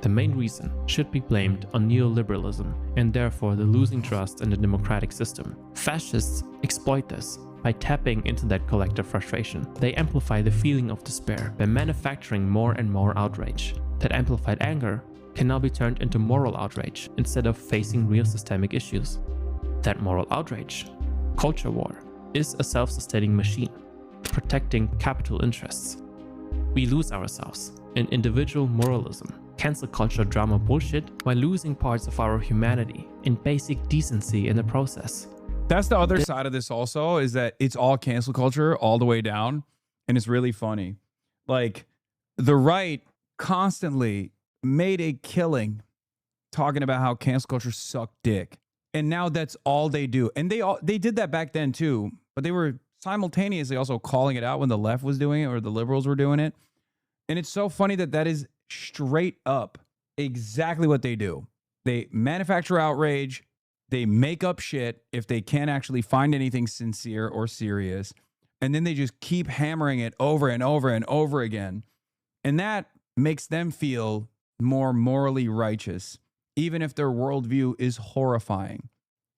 the main reason should be blamed on neoliberalism and therefore the losing trust in the democratic system. Fascists exploit this by tapping into that collective frustration. They amplify the feeling of despair by manufacturing more and more outrage. That amplified anger can now be turned into moral outrage instead of facing real systemic issues. That moral outrage, culture war, is a self-sustaining machine, protecting capital interests. We lose ourselves in individual moralism, cancel culture drama bullshit, while losing parts of our humanity in basic decency in the process. That's the other side of this also, is that it's all cancel culture all the way down. And it's really funny. Like, the right constantly made a killing talking about how cancel culture sucked dick. And now that's all they do. And they did that back then too, but they were simultaneously also calling it out when the left was doing it or the liberals were doing it. And it's so funny that that is straight up exactly what they do. They manufacture outrage. They make up shit if they can't actually find anything sincere or serious. And then they just keep hammering it over and over and over again. And that makes them feel more morally righteous, even if their worldview is horrifying.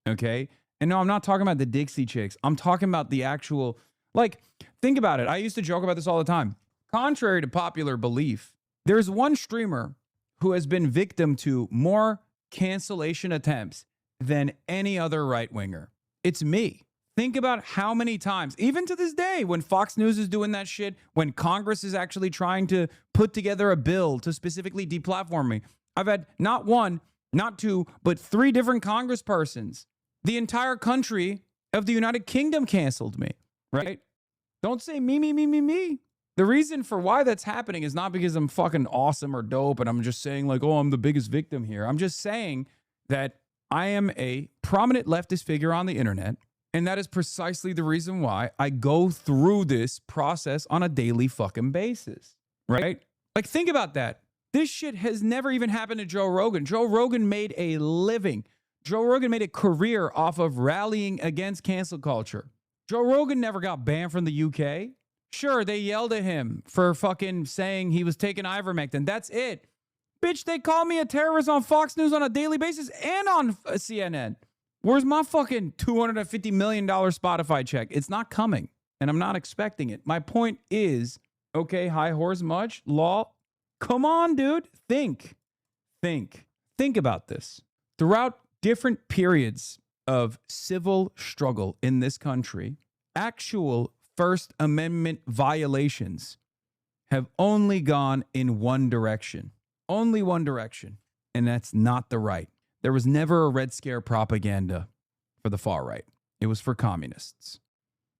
Okay? And no, I'm not talking about the Dixie Chicks. I'm talking about the actual, like, think about it. I used to joke about this all the time. Contrary to popular belief, there's one streamer who has been victim to more cancellation attempts than any other right-winger. It's me. Think about how many times, even to this day, when Fox News is doing that shit, when Congress is actually trying to put together a bill to specifically deplatform me, I've had not one, not two, but 3 different congresspersons. The entire country of the United Kingdom canceled me, right? Don't say me, me, me, me, me. The reason for why that's happening is not because I'm fucking awesome or dope and I'm just saying like, oh, I'm the biggest victim here. I'm just saying that I am a prominent leftist figure on the internet. And that is precisely the reason why I go through this process on a daily fucking basis, right? Like, think about that. This shit has never even happened to Joe Rogan. Joe Rogan made a living. Joe Rogan made a career off of rallying against cancel culture. Joe Rogan never got banned from the UK. Sure, they yelled at him for fucking saying he was taking ivermectin. That's it. Bitch, they call me a terrorist on Fox News on a daily basis and on CNN. Where's my fucking $250 million Spotify check? It's not coming, and I'm not expecting it. My point is, okay, high horse much? Law? Come on, dude. Think about this. Throughout different periods of civil struggle in this country, actual First Amendment violations have only gone in one direction. Only one direction. And that's not the right. There was never a Red Scare propaganda. for the far right. It was for communists.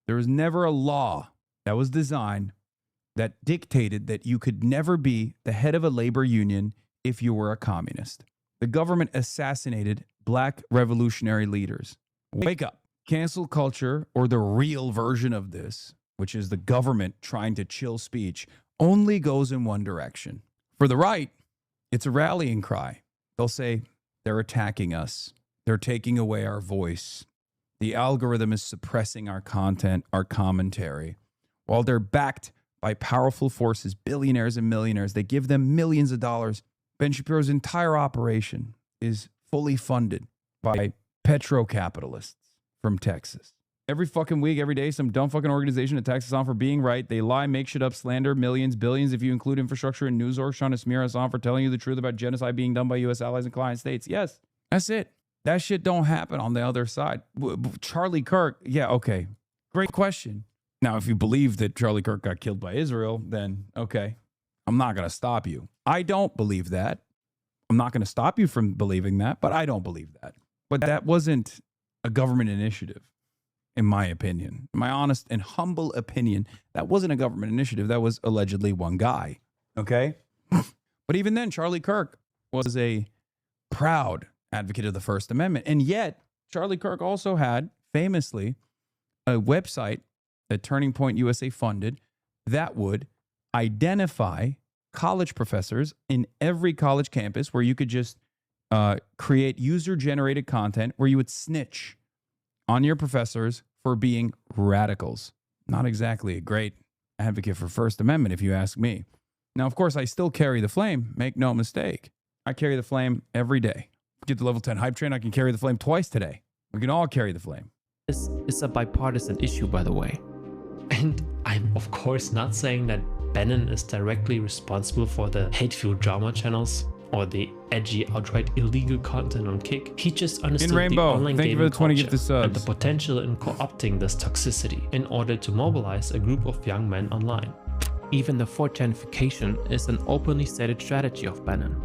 There was never a law that was designed that dictated that you could never be the head of a labor union if you were a communist. The government assassinated black revolutionary leaders. Wake up. Cancel culture, or the real version of this, which is the government trying to chill speech, only goes in one direction. For the right, it's a rallying cry. They'll say, they're attacking us. They're taking away our voice. The algorithm is suppressing our content, our commentary. While they're backed by powerful forces, billionaires and millionaires, they give them millions of dollars. Ben Shapiro's entire operation is fully funded by petrocapitalists from Texas. Every fucking week, every day, some dumb fucking organization attacks Hasan for being right. They lie, make shit up, slander, millions, billions, if you include infrastructure and news orgs trying to smear Hasan for telling you the truth about genocide being done by U.S. allies and client states. Yes, that's it. That shit don't happen on the other side. Charlie Kirk, yeah, okay. Great question. Now, if you believe that Charlie Kirk got killed by Israel, then okay, I'm not going to stop you. I don't believe that. I'm not going to stop you from believing that, but I don't believe that. But that wasn't a government initiative, in my opinion. My honest and humble opinion, that wasn't a government initiative. That was allegedly one guy, okay? But even then, Charlie Kirk was a proud advocate of the First Amendment. And yet, Charlie Kirk also had, famously, a website that Turning Point USA funded that would identify college professors in every college campus where you could just create user-generated content where you would snitch on your professors for being radicals. Not exactly a great advocate for First Amendment, if you ask me. Now, of course, I still carry the flame. Make no mistake. I carry the flame every day. Get the level 10 hype train, I can carry the flame twice today. We can all carry the flame. This is a bipartisan issue, by the way. And I'm of course not saying that Bannon is directly responsible for the hate-fueled drama channels or the edgy, outright illegal content on Kick. He just understood the online gaming culture and the potential in co-opting this toxicity in order to mobilize a group of young men online. Even the 4chanification is an openly stated strategy of Bannon.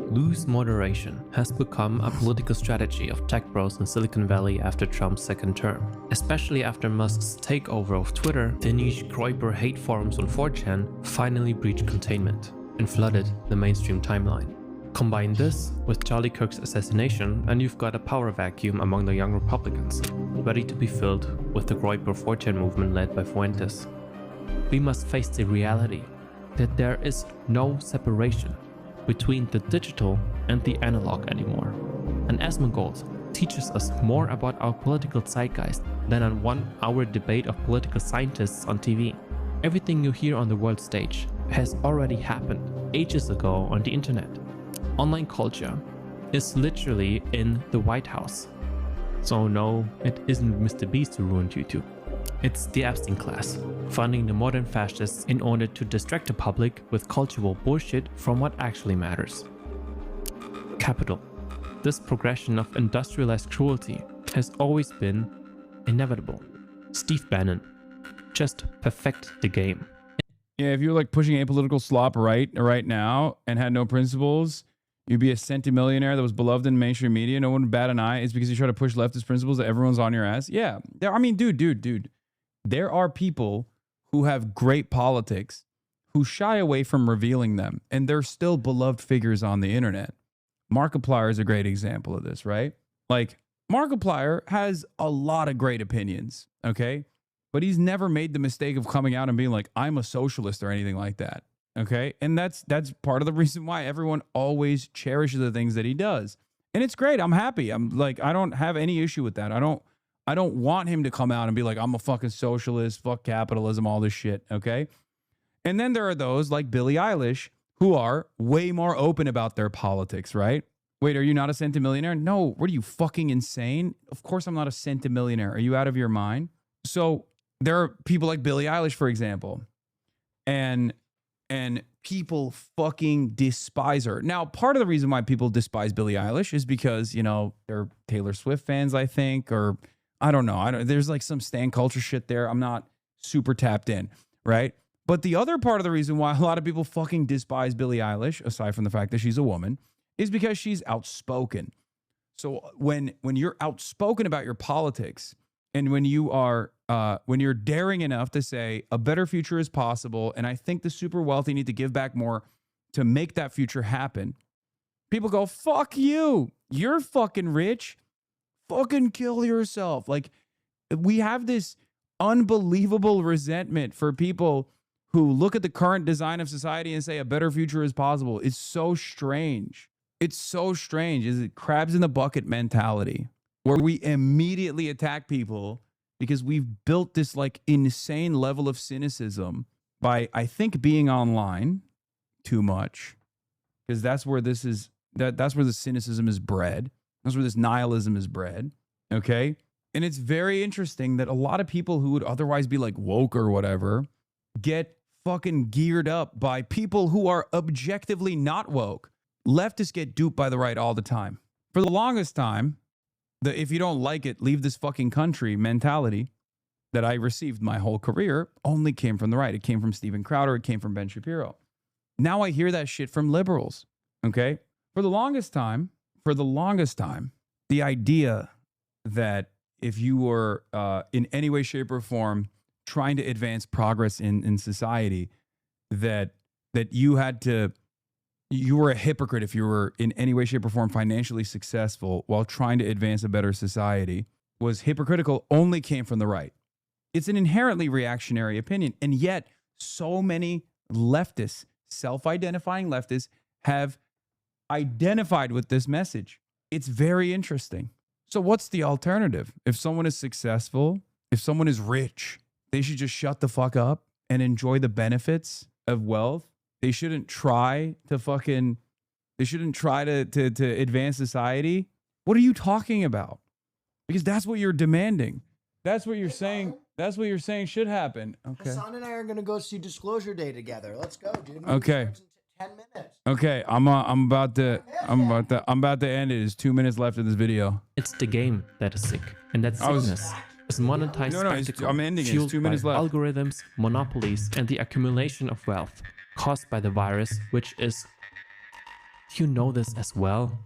Loose moderation has become a political strategy of tech bros in Silicon Valley after Trump's second term. Especially after Musk's takeover of Twitter, the niche Groyper hate forums on 4chan finally breached containment and flooded the mainstream timeline. Combine this with Charlie Kirk's assassination and you've got a power vacuum among the young Republicans, ready to be filled with the Groyper 4chan movement led by Fuentes. We must face the reality that there is no separation between the digital and the analog anymore. And Asmongold teaches us more about our political zeitgeist than a 1-hour debate of political scientists on TV. Everything you hear on the world stage has already happened ages ago on the internet. Online culture is literally in the White House. So no, it isn't Mr. Beast who ruined YouTube. It's the Epstein class, funding the modern fascists in order to distract the public with cultural bullshit from what actually matters. Capital. This progression of industrialized cruelty has always been inevitable. Steve Bannon. Just perfect the game. Yeah, if you were like pushing apolitical slop right now and had no principles, you'd be a centimillionaire that was beloved in mainstream media. No one would bat an eye. It's because you try to push leftist principles that everyone's on your ass. Yeah. I mean, dude. There are people who have great politics who shy away from revealing them, and they're still beloved figures on the internet. Markiplier is a great example of this, right? Like, Markiplier has a lot of great opinions, okay? But he's never made the mistake of coming out and being like, I'm a socialist or anything like that, okay? And that's part of the reason why everyone always cherishes the things that he does. And it's great. I'm happy. I'm like, I don't have any issue with that. I don't want him to come out and be like, I'm a fucking socialist, fuck capitalism, all this shit, okay? And then there are those like Billie Eilish who are way more open about their politics, right? Wait, are you not a centimillionaire? No, what are you, fucking insane? Of course I'm not a centimillionaire. Are you out of your mind? So there are people like Billie Eilish, for example, and people fucking despise her. Now, part of the reason why people despise Billie Eilish is because, you know, they're Taylor Swift fans, I think, or I don't know. There's like some stan culture shit there. I'm not super tapped in, right? But the other part of the reason why a lot of people fucking despise Billie Eilish, aside from the fact that she's a woman, is because she's outspoken. So when you're outspoken about your politics, and when you're daring enough to say a better future is possible, and I think the super wealthy need to give back more to make that future happen, people go, fuck you. You're fucking rich. Fucking kill yourself. Like, we have this unbelievable resentment for people who look at the current design of society and say a better future is possible. It's so strange. It's so strange. Is it crabs in the bucket mentality, where we immediately attack people because we've built this like insane level of cynicism by, I think, being online too much, because that's where this is, that's where the cynicism is bred. That's where this nihilism is bred. Okay. And it's very interesting that a lot of people who would otherwise be like woke or whatever get fucking geared up by people who are objectively not woke. Leftists get duped by the right all the time. For the longest time, the if you don't like it, leave this fucking country mentality that I received my whole career only came from the right. It came from Steven Crowder. It came from Ben Shapiro. Now I hear that shit from liberals. Okay. For the longest time, the idea that if you were in any way, shape, or form trying to advance progress in society, that you were a hypocrite if you were in any way, shape, or form financially successful while trying to advance a better society, was hypocritical, only came from the right. It's an inherently reactionary opinion. And yet so many leftists, self-identifying leftists, have identified with this message. It's very interesting. So what's the alternative? If someone is successful, if someone is rich, they should just shut the fuck up and enjoy the benefits of wealth. They shouldn't try to advance society. What are you talking about? Because that's what you're demanding. That's what you're saying. That's what you're saying should happen. Okay. Hasan and I are gonna go see Disclosure Day together. Let's go, dude. Okay. 10 minutes. Okay, I'm about to end it. There's 2 minutes left of this video. It's the game that is sick, and that sickness is monetized spectacle, I'm ending it. It's fueled 2 minutes by left. algorithms, monopolies, and the accumulation of wealth caused by the virus, which is, you know this as well.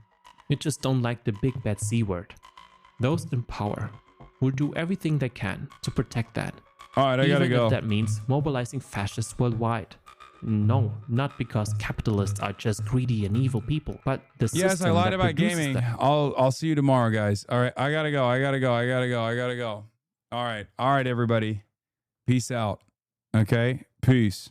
You just don't like the big bad C word. Those in power will do everything they can to protect that. All right, I gotta go. Even if that means mobilizing fascists worldwide. No, not because capitalists are just greedy and evil people, but the system Yes, I lied that about produces gaming. them. I'll see you tomorrow, guys. All right, I gotta go. All right, everybody. Peace out. Okay, peace.